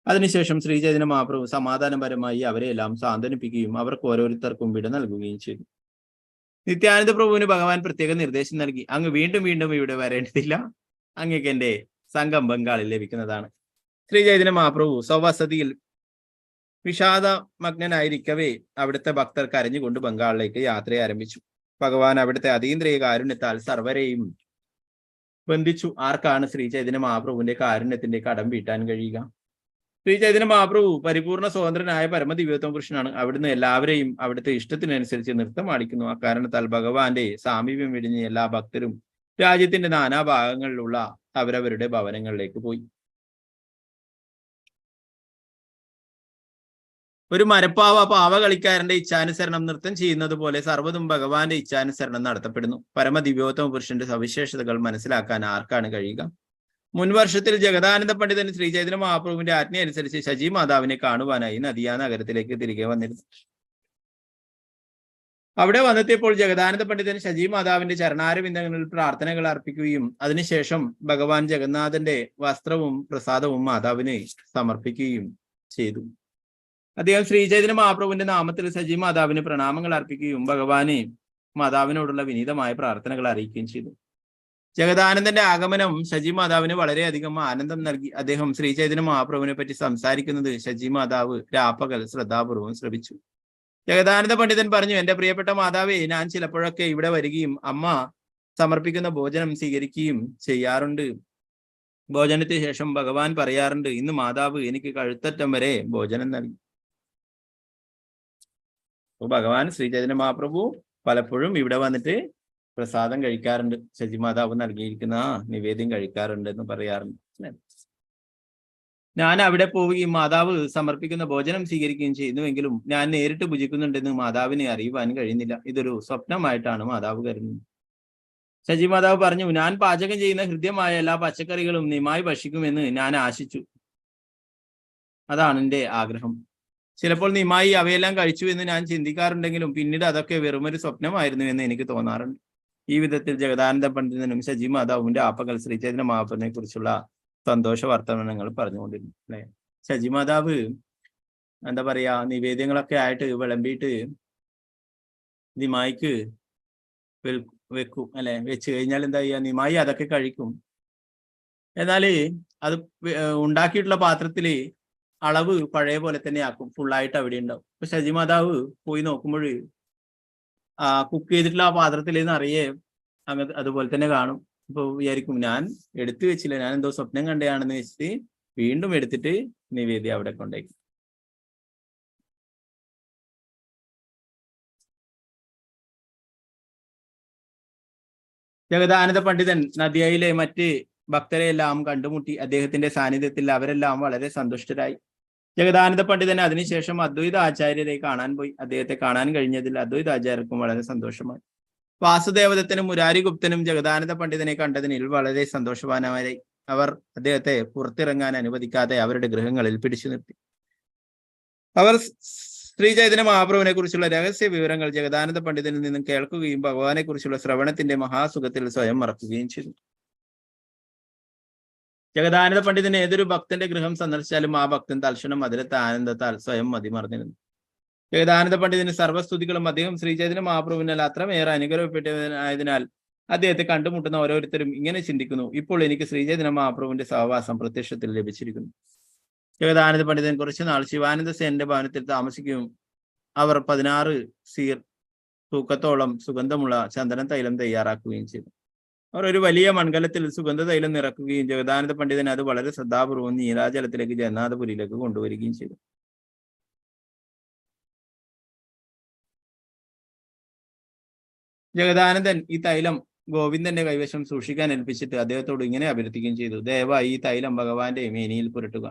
അതിനുശേഷം ശ്രീചൈതന്യ മഹാപ്രഭു സമാധാനപരമായി അവരെയെല്ലാം സാന്ത്വനിപ്പിക്കുകയും അവർക്ക് ഓരോരുത്തർക്കും വിട നൽകുകയും ചെയ്തു. നിത്യാനന്ദ പ്രഭുവിന് ഭഗവാൻ പ്രത്യേക നിർദ്ദേശം നൽകി. അങ്ങ് വീണ്ടും വീണ്ടും ഇവിടെ വരേണ്ടതില്ല. അങ്ങക്ക് എന്റെ സംഘം ബംഗാളിൽ ലഭിക്കുന്നതാണ്. ശ്രീചൈതന്യ മഹാപ്രഭു സ്വവസതിയിൽ വിഷാദമഗ്നനായിരിക്കവേ അവിടുത്തെ ഭക്തർ കരഞ്ഞുകൊണ്ട് ബംഗാളിലേക്ക് യാത്ര ആരംഭിച്ചു. ഭഗവാൻ അവിടുത്തെ അതീന്ദ്രിയ കാരുണ്യത്താൽ സർവരെയും ബന്ധിച്ചു. ആർക്കാണ് ശ്രീചൈതന്യ മഹാപ്രഭുവിന്റെ കാരുണ്യത്തിന്റെ കടം വീട്ടാൻ കഴിയുക? ശ്രീചൈതന്യ മഹാപ്രഭു പരിപൂർണ സ്വതന്ത്രനായ പരമദിവ്യോത്തമ പുരുഷനാണ്. അവിടുന്ന് എല്ലാവരെയും അവിടുത്തെ ഇഷ്ടത്തിനനുസരിച്ച് നൃത്തമാടിക്കുന്നു. അക്കാരണത്താൽ ഭഗവാന്റെ സാമീപ്യം വെടിഞ്ഞ് എല്ലാ ഭക്തരും രാജ്യത്തിന്റെ നാനാഭാഗങ്ങളിലുള്ള അവരവരുടെ ഭവനങ്ങളിലേക്ക് പോയി. ഒരു മരപ്പാവ പാവ കളിക്കാരന്റെ ഇച്ഛാനുസരണം നൃത്തം ചെയ്യുന്നത് പോലെ സർവ്വതും ഭഗവാന്റെ ഇച്ഛാനുസരണം നടത്തപ്പെടുന്നു. പരമദിവ്യോത്തമ പുരുഷന്റെ സവിശേഷതകൾ മനസ്സിലാക്കാൻ ആർക്കാണ് കഴിയുക? മുൻവർഷത്തിൽ ജഗദാനന്ദ പണ്ഡിതൻ ശ്രീചൈതന്യ മഹാപ്രഭുവിന്റെ ആജ്ഞയനുസരിച്ച് ശചി മാതാവിനെ കാണുവാനായി നദിയ നഗരത്തിലേക്ക് തിരികെ വന്നിരുന്നു. അവിടെ വന്നെത്തിയപ്പോൾ ജഗദാനന്ദ പണ്ഡിതൻ ശചി മാതാവിന്റെ ചരണാരവിന്ദങ്ങളിൽ പ്രാർത്ഥനകൾ അർപ്പിക്കുകയും അതിനുശേഷം ഭഗവാൻ ജഗന്നാഥന്റെ വസ്ത്രവും പ്രസാദവും മാതാവിന് സമർപ്പിക്കുകയും ചെയ്തു. അദ്ദേഹം ശ്രീചൈതന്യ മഹാപ്രഭുവിന്റെ നാമത്തിൽ ശചി മാതാവിന് പ്രണാമങ്ങൾ അർപ്പിക്കുകയും ഭഗവാനെ മാതാവിനോടുള്ള വിനീതമായ പ്രാർത്ഥനകൾ അറിയിക്കുകയും ചെയ്തു. ജഗദാനന്ദന്റെ ആഗമനം ശചി മാതാവിന് വളരെയധികം ആനന്ദം നൽകി. അദ്ദേഹം ശ്രീചൈതന്യ മഹാപ്രഭുവിനെ പറ്റി സംസാരിക്കുന്നത് ശചി മാതാവ് രാപ്പകൽ ശ്രദ്ധാപൂർവം ശ്രവിച്ചു. ജഗദാനന്ദ പണ്ഡിതൻ പറഞ്ഞു, എന്റെ പ്രിയപ്പെട്ട മാതാവേ, ഞാൻ ചിലപ്പോഴൊക്കെ ഇവിടെ വരികയും അമ്മ സമർപ്പിക്കുന്ന ഭോജനം സ്വീകരിക്കുകയും ചെയ്യാറുണ്ട്. ഭോജനത്തിന് ശേഷം ഭഗവാൻ പറയാറുണ്ട്, ഇന്ന് മാതാവ് എനിക്ക് കഴുത്തറ്റം വരെ ഭോജനം നൽകി. അപ്പൊ ഭഗവാൻ ശ്രീചൈതന്യ മഹാപ്രഭു പലപ്പോഴും ഇവിടെ വന്നിട്ട് പ്രസാദം കഴിക്കാറുണ്ട്. ശചി മാതാവ് നൽകിയിരിക്കുന്ന നിവേദ്യം കഴിക്കാറുണ്ട് എന്ന് പറയാറുണ്ട്. ഞാൻ അവിടെ പോവുകയും മാതാവ് സമർപ്പിക്കുന്ന ഭോജനം സ്വീകരിക്കുകയും ചെയ്യുന്നുവെങ്കിലും ഞാൻ നേരിട്ട് ഭുജിക്കുന്നുണ്ടെന്ന് മാതാവിനെ അറിയുവാൻ കഴിയുന്നില്ല. ഇതൊരു സ്വപ്നമായിട്ടാണ് മാതാവ് കരുതുന്നത്. ശചി മാതാവ് പറഞ്ഞു, ഞാൻ പാചകം ചെയ്യുന്ന ഹൃദ്യമായ എല്ലാ പച്ചക്കറികളും നിമായി ഭക്ഷിക്കുമെന്ന് ഞാൻ ആശിച്ചു. അതാണ് എൻ്റെ ആഗ്രഹം. ചിലപ്പോൾ നിമായി അവയെല്ലാം കഴിച്ചു എന്ന് ഞാൻ ചിന്തിക്കാറുണ്ടെങ്കിലും പിന്നീട് അതൊക്കെ വെറുമൊരു സ്വപ്നമായിരുന്നു എന്ന് എനിക്ക് തോന്നാറുണ്ട്. ഈ വിധത്തിൽ ജഗദാനന്ദ പണ്ഡിതനും ശചി മാതാവിന്റെ ആപ്പകൽ ശ്രീചൈതന്യ മഹാപ്രഭുവിനെ കുറിച്ചുള്ള സന്തോഷ വർത്തമാനങ്ങൾ പറഞ്ഞുകൊണ്ടിരുന്നു. അല്ലെ, ശചി മാതാവ് എന്താ പറയാ, നിവേദ്യങ്ങളൊക്കെ ആയിട്ട് വിളമ്പിയിട്ട് നിമായിക്ക് വെക്കും. അല്ലെ, വെച്ച് കഴിഞ്ഞാൽ എന്താ ചെയ്യാ, നിമായി അതൊക്കെ കഴിക്കും. എന്നാല് അത് ഉണ്ടാക്കിയിട്ടുള്ള പാത്രത്തില് അളവ് പഴയ പോലെ തന്നെ ആക്കും, ഫുള്ളായിട്ട് അവിടെ ഉണ്ടാവും. ഇപ്പൊ ശചി മാതാവ് പോയി നോക്കുമ്പോൾ കുക്ക് ചെയ്തിട്ടുള്ള ആ പാത്രത്തിൽ നിറയെ അതുപോലെ തന്നെ കാണും. ഇപ്പൊ വിചാരിക്കും, ഞാൻ എടുത്തു വെച്ചില്ല, ഞാൻ എന്തോ സ്വപ്നം കണ്ടയാണെന്ന് വെച്ചിട്ട് വീണ്ടും എടുത്തിട്ട് നിവേദ്യം അവിടെ കൊണ്ടേക്കും. ജഗദാനന്ദ പണ്ഡിതൻ നദിയയിലെ മറ്റ് ഭക്തരെയെല്ലാം കണ്ടുമുട്ടി. അദ്ദേഹത്തിന്റെ സാന്നിധ്യത്തിൽ അവരെല്ലാം വളരെ സന്തുഷ്ടരായി. ജഗദാനന്ദ പണ്ഡിതൻ അതിനുശേഷം അദ്വൈത ആചാര്യരെ കാണാൻ പോയി. അദ്ദേഹത്തെ കാണാൻ കഴിഞ്ഞതിൽ അദ്വൈത ആചാര്യർക്കും വളരെ സന്തോഷമായി. വാസുദേവദത്തനും മുരാരിഗുപ്തനും ജഗദാനന്ദ പണ്ഡിതനെ കണ്ടതിൽ വളരെ സന്തോഷവാനായി. അവർ അദ്ദേഹത്തെ പുറത്തിറങ്ങാൻ അനുവദിക്കാതെ അവരുടെ ഗൃഹങ്ങളിൽ പിടിച്ചു നിർത്തി. അവർ ശ്രീചൈതന്യ മഹാപ്രഭുവിനെ കുറിച്ചുള്ള രഹസ്യ വിവരങ്ങൾ ജഗദാനന്ദ പണ്ഡിതനിൽ നിന്നും കേൾക്കുകയും ഭഗവാനെ കുറിച്ചുള്ള ശ്രവണത്തിന്റെ മഹാസുഖത്തിൽ സ്വയം മറക്കുകയും ചെയ്തു. ജഗദാനന്ദ പണ്ഡിതൻ ഏതൊരു ഭക്തന്റെ ഗൃഹം സന്ദർശിച്ചാലും ആ ഭക്തൻ തൽക്ഷണം അതിലത്തെ ആനന്ദത്താൽ സ്വയം മതിമറന്നിരുന്നു. ജഗദാനന്ദ പണ്ഡിതന് സർവ്വസ്തുതികളും. അദ്ദേഹം ശ്രീചൈതന്യ മഹാപ്രഭുവിനാൽ അത്രമേറെ അനുഗ്രഹപ്പെട്ടതായതിനാൽ അദ്ദേഹത്തെ കണ്ടുമുട്ടുന്ന ഓരോരുത്തരും ഇങ്ങനെ ചിന്തിക്കുന്നു, ഇപ്പോൾ എനിക്ക് ശ്രീചൈതന്യ മഹാപ്രഭുവിന്റെ സഹവാസം പ്രത്യക്ഷത്തിൽ ലഭിച്ചിരിക്കുന്നു. ജഗദാനന്ദ പണ്ഡിതൻ കുറച്ചുനാൾ ശിവാനന്ദ സേനന്റെ ഭവനത്തിൽ താമസിക്കുകയും അവർ 16 സീർ തൂക്കത്തോളം സുഗന്ധമുള്ള ചന്ദന തൈലം തയ്യാറാക്കുകയും ചെയ്തു. അവർ ഒരു വലിയ മൺകലത്തിൽ സുഗന്ധ തൈലം നിറക്കുകയും ജഗദാനന്ദ പണ്ഡിതൻ അത് വളരെ ശ്രദ്ധാപൂർവ്വം നീലാജലത്തിലേക്ക് ജഗന്നാഥപുരിയിലേക്ക് കൊണ്ടുവരികയും ചെയ്തു. ജഗദാനന്ദൻ ഈ തൈലം ഗോവിന്ദന്റെ കൈവശം സൂക്ഷിക്കാൻ ഏൽപ്പിച്ചിട്ട് അദ്ദേഹത്തോട് ഇങ്ങനെ അഭ്യർത്ഥിക്കുകയും ചെയ്തു, ദയവായി ഈ തൈലം ഭഗവാന്റെ മേനിയിൽ പുരട്ടുക.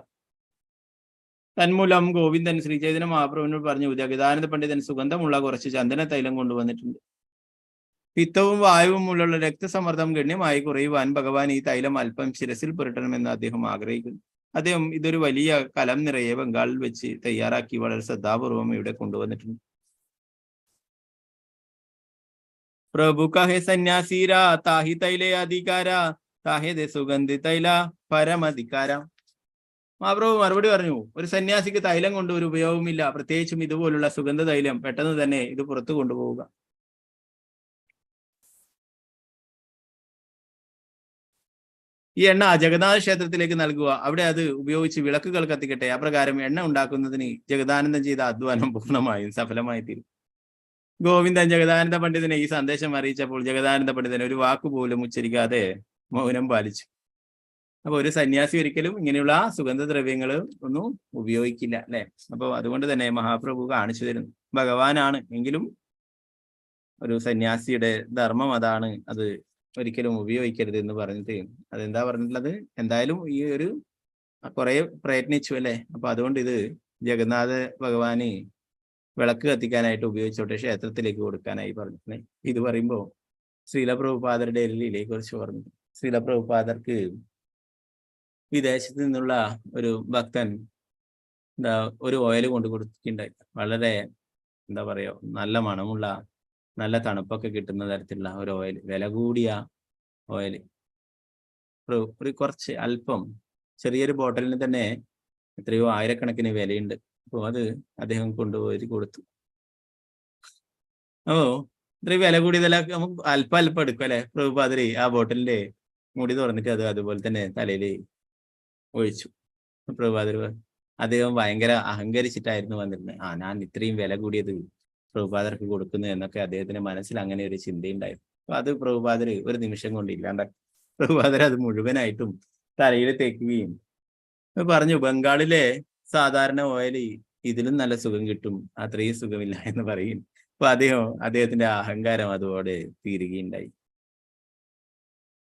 തന്മൂലം ഗോവിന്ദൻ ശ്രീചൈതന്യ മഹാപ്രഭുവിനോട് പറഞ്ഞു, ജഗദാനന്ദ പണ്ഡിതൻ സുഗന്ധമുള്ള കുറച്ച് ചന്ദന തൈലം കൊണ്ടുവന്നിട്ടുണ്ട്. പിത്തവും വായുവും മൂലമുള്ള രക്തസമ്മർദ്ദം ഗണ്യമായി കുറയുവാൻ ഭഗവാൻ ഈ തൈലം അല്പം ശിരസിൽ പുരട്ടണമെന്ന് അദ്ദേഹം ആഗ്രഹിക്കുന്നു. അദ്ദേഹം ഇതൊരു വലിയ കലം നിറയെ ബംഗാളിൽ വെച്ച് തയ്യാറാക്കി വളരെ ശ്രദ്ധാപൂർവം ഇവിടെ കൊണ്ടുവന്നിട്ടുണ്ട്. പ്രഭു കഹെ സന്യാസീര താഹി തൈലെ അധികാര താഹേ സുഗന്ധി തൈല പരമധികാര. മഹാപ്രഭു മറുപടി പറഞ്ഞു, ഒരു സന്യാസിക്ക് തൈലം കൊണ്ട് ഒരു ഉപയോഗമില്ല, പ്രത്യേകിച്ചും ഇതുപോലുള്ള സുഗന്ധ തൈലം. പെട്ടെന്ന് തന്നെ ഇത് പുറത്തു കൊണ്ടുപോവുക. ഈ എണ്ണ ജഗന്നാഥ ക്ഷേത്രത്തിലേക്ക് നൽകുക, അവിടെ അത് ഉപയോഗിച്ച് വിളക്കുകൾ കത്തിക്കട്ടെ. അപ്രകാരം എണ്ണ ഉണ്ടാക്കുന്നതിന് ജഗദാനന്ദം ചെയ്ത അധ്വാനം പൂർണ്ണമായും സഫലമായി തീരും. ഗോവിന്ദൻ ജഗദാനന്ദ പണ്ഡിതനെ ഈ സന്ദേശം അറിയിച്ചപ്പോൾ ജഗദാനന്ദ പണ്ഡിതൻ ഒരു വാക്കുപോലും ഉച്ചരിക്കാതെ മൗനം പാലിച്ചു. അപ്പൊ ഒരു സന്യാസി ഒരിക്കലും ഇങ്ങനെയുള്ള സുഗന്ധദ്രവ്യങ്ങൾ ഒന്നും ഉപയോഗിക്കില്ല, അല്ലെ? അപ്പൊ അതുകൊണ്ട് തന്നെ മഹാപ്രഭു കാണിച്ചു തരുന്നു, ഭഗവാനാണ് എങ്കിലും ഒരു സന്യാസിയുടെ ധർമ്മം അതാണ്, അത് ഒരിക്കലും ഉപയോഗിക്കരുത് എന്ന് പറഞ്ഞിട്ട്. അതെന്താ പറഞ്ഞിട്ടുള്ളത്? എന്തായാലും ഈ ഒരു കുറെ പ്രയത്നിച്ചു, അല്ലെ? അപ്പൊ അതുകൊണ്ട് ഇത് ജഗന്നാഥ ഭഗവാന് വിളക്ക് കത്തിക്കാനായിട്ട് ഉപയോഗിച്ചോട്ടെ, ക്ഷേത്രത്തിലേക്ക് കൊടുക്കാനായി പറഞ്ഞിട്ടുണ്ടേ. ഇത് പറയുമ്പോ ശ്രീല പ്രഭുപാദരുടെ ലീലയെ കുറിച്ച് പറഞ്ഞു. ശ്രീല പ്രഭുപാദർക്ക് വിദേശത്ത് നിന്നുള്ള ഒരു ഭക്തൻ ഒരു ഓയിൽ കൊണ്ട് കൊടുത്തിട്ടുണ്ടായി. വളരെ എന്താ പറയാ, നല്ല മണമുള്ള, നല്ല തണുപ്പൊക്കെ കിട്ടുന്ന തരത്തിലുള്ള ഒരു ഓയിൽ, വില കൂടിയ ഓയിൽ. ഒരു കുറച്ച് അല്പം ചെറിയൊരു ബോട്ടലിന് തന്നെ എത്രയോ ആയിരക്കണക്കിന് വിലയുണ്ട്. അപ്പോൾ അത് അദ്ദേഹം കൊണ്ടുപോയി കൊടുത്തു. ഓ, ഇത്രയും വില കൂടിയതല്ല, നമുക്ക് അല്പം അല്പം എടുക്കും, അല്ലെ? പ്രഭുപാദരി ആ ബോട്ടലിന്റെ മുടി തുറന്നിട്ട് അത് അതുപോലെ തന്നെ തലയിൽ ഒഴിച്ചു. പ്രഭുപാദർ അദ്ദേഹം ഭയങ്കര അഹങ്കരിച്ചിട്ടായിരുന്നു വന്നിരുന്നത്. ഞാൻ ഇത്രയും വില കൂടിയത് പ്രഭുപാദർക്ക് കൊടുക്കുന്നു എന്നൊക്കെ അദ്ദേഹത്തിന്റെ മനസ്സിൽ അങ്ങനെ ഒരു ചിന്തയുണ്ടായിരുന്നു. അപ്പൊ അത് പ്രഭുപാദർ ഒരു നിമിഷം കൊണ്ട് ഇല്ലാണ്ടാക്കി. പ്രഭുപാദർ അത് മുഴുവനായിട്ടും തലയിൽ തേക്കുകയും പറഞ്ഞു, ബംഗാളിലെ സാധാരണ ഓയിൽ ഇതിലും നല്ല സുഖം കിട്ടും, അത്രയും സുഖമില്ല എന്ന് പറയും. അപ്പൊ അദ്ദേഹത്തിന്റെ അഹങ്കാരം അതോടെ തീരുകയുണ്ടായി.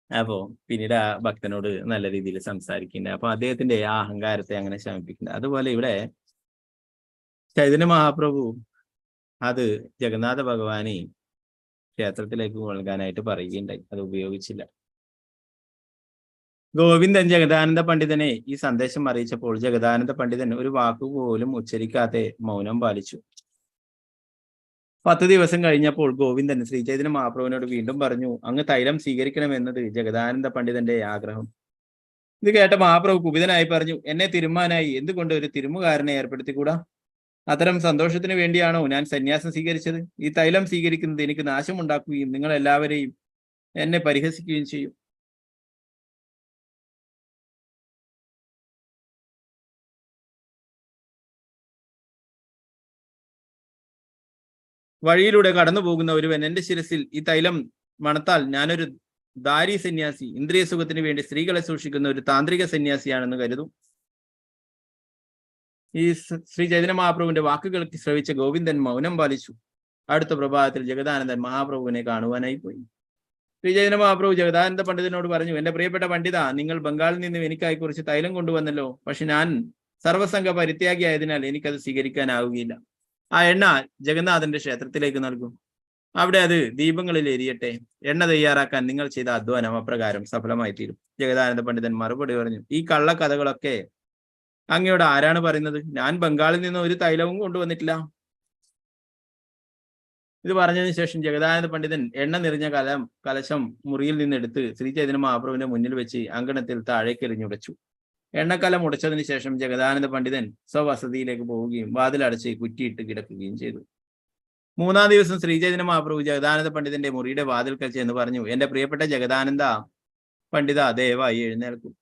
അപ്പോ പിന്നീട് ആ ഭക്തനോട് നല്ല രീതിയിൽ സംസാരിക്കുന്നുണ്ട്. അപ്പൊ അദ്ദേഹത്തിന്റെ ആ അഹങ്കാരത്തെ അങ്ങനെ ശമിപ്പിക്കുന്നുണ്ട്. അതുപോലെ ഇവിടെ ചൈതന്യ മഹാപ്രഭു അത് ജഗന്നാഥ ഭഗവാനെ ക്ഷേത്രത്തിലേക്ക് നൽകാനായിട്ട് പറയുകയുണ്ടായി. അത് ഉപയോഗിച്ചില്ല. ഗോവിന്ദൻ ജഗദാനന്ദ പണ്ഡിതനെ ഈ സന്ദേശം അറിയിച്ചപ്പോൾ ജഗദാനന്ദ പണ്ഡിതൻ ഒരു വാക്കുപോലും ഉച്ചരിക്കാതെ മൗനം പാലിച്ചു. 10 ദിവസം കഴിഞ്ഞപ്പോൾ ഗോവിന്ദൻ ശ്രീ ചൈതന്യ മഹാപ്രഭുവിനോട് വീണ്ടും പറഞ്ഞു, അങ്ങ് തൈലം സ്വീകരിക്കണമെന്നത് ജഗദാനന്ദ പണ്ഡിതന്റെ ആഗ്രഹം. ഇത് കേട്ട മഹാപ്രഭു കുപിതനായി പറഞ്ഞു, എന്നെ തിരുമാനായി എന്തുകൊണ്ട് ഒരു തിരുമുകാരനെ ഏർപ്പെടുത്തിക്കൂടാ? അത്തരം സന്തോഷത്തിന് വേണ്ടിയാണോ ഞാൻ സന്യാസം സ്വീകരിച്ചത്? ഈ തൈലം സ്വീകരിക്കുന്നത് എനിക്ക് നാശമുണ്ടാക്കുകയും നിങ്ങൾ എല്ലാവരെയും എന്നെ പരിഹസിക്കുകയും ചെയ്യും. വഴിയിലൂടെ കടന്നു പോകുന്ന ഒരുവൻ എന്റെ ശിരസിൽ ഈ തൈലം മണത്താൽ ഞാനൊരു ദാരി സന്യാസി, ഇന്ദ്രിയ സുഖത്തിന് വേണ്ടി സ്ത്രീകളെ സൂക്ഷിക്കുന്ന ഒരു താന്ത്രിക സന്യാസിയാണെന്ന് കരുതും. ഈ ശ്രീ ചൈതന്യ മഹാപ്രഭുവിന്റെ വാക്കുകൾ ശ്രവിച്ച ഗോവിന്ദൻ മൗനം പാലിച്ചു. അടുത്ത പ്രഭാതത്തിൽ ജഗദാനന്ദൻ മഹാപ്രഭുവിനെ കാണുവാനായി പോയി. ശ്രീ ചൈതന്യ മഹാപ്രഭു ജഗദാനന്ദ പണ്ഡിതനോട് പറഞ്ഞു, എന്റെ പ്രിയപ്പെട്ട പണ്ഡിത, നിങ്ങൾ ബംഗാളിൽ നിന്നും എനിക്കായി കുറിച്ച് തൈലം കൊണ്ടുവന്നല്ലോ. പക്ഷെ ഞാൻ സർവസംഘ പരിത്യാഗിയായതിനാൽ എനിക്കത് സ്വീകരിക്കാനാവുകയില്ല. ആ എണ്ണ ജഗന്നാഥന്റെ ക്ഷേത്രത്തിലേക്ക് നൽകും, അവിടെ അത് ദീപങ്ങളിൽ എരിയട്ടെ. എണ്ണ തയ്യാറാക്കാൻ നിങ്ങൾ ചെയ്ത അധ്വാനം അപ്രകാരം സഫലമായി തീരും. ജഗദാനന്ദ പണ്ഡിതൻ മറുപടി പറഞ്ഞു, ഈ കള്ളക്കഥകളൊക്കെ അങ്ങയോട് ആരാണ് പറയുന്നത്? ഞാൻ ബംഗാളിൽ നിന്ന് ഒരു തൈലവും കൊണ്ടുവന്നിട്ടില്ല. ഇത് പറഞ്ഞതിന് ശേഷം ജഗദാനന്ദ പണ്ഡിതൻ എണ്ണ നിറഞ്ഞ കലശം മുറിയിൽ നിന്നെടുത്ത് ശ്രീ ചൈതന്യ മഹാപ്രഭുവിന്റെ മുന്നിൽ വെച്ച് അങ്കണത്തിൽ താഴേക്ക് എറിഞ്ഞുടച്ചു. എണ്ണക്കലം ഉടച്ചതിന് ശേഷം ജഗദാനന്ദ പണ്ഡിതൻ സ്വവസതിയിലേക്ക് പോവുകയും വാതിലടച്ച് കുറ്റിയിട്ട് കിടക്കുകയും ചെയ്തു. 3-ാം ദിവസം ശ്രീ ചൈതന്യ മഹാപ്രഭു ജഗദാനന്ദ പണ്ഡിതന്റെ മുറിയുടെ വാതിൽക്കൽ ചെന്ന് പറഞ്ഞു, എന്റെ പ്രിയപ്പെട്ട ജഗദാനന്ദ പണ്ഡിത, ദയവായി എഴുന്നേൽക്കും.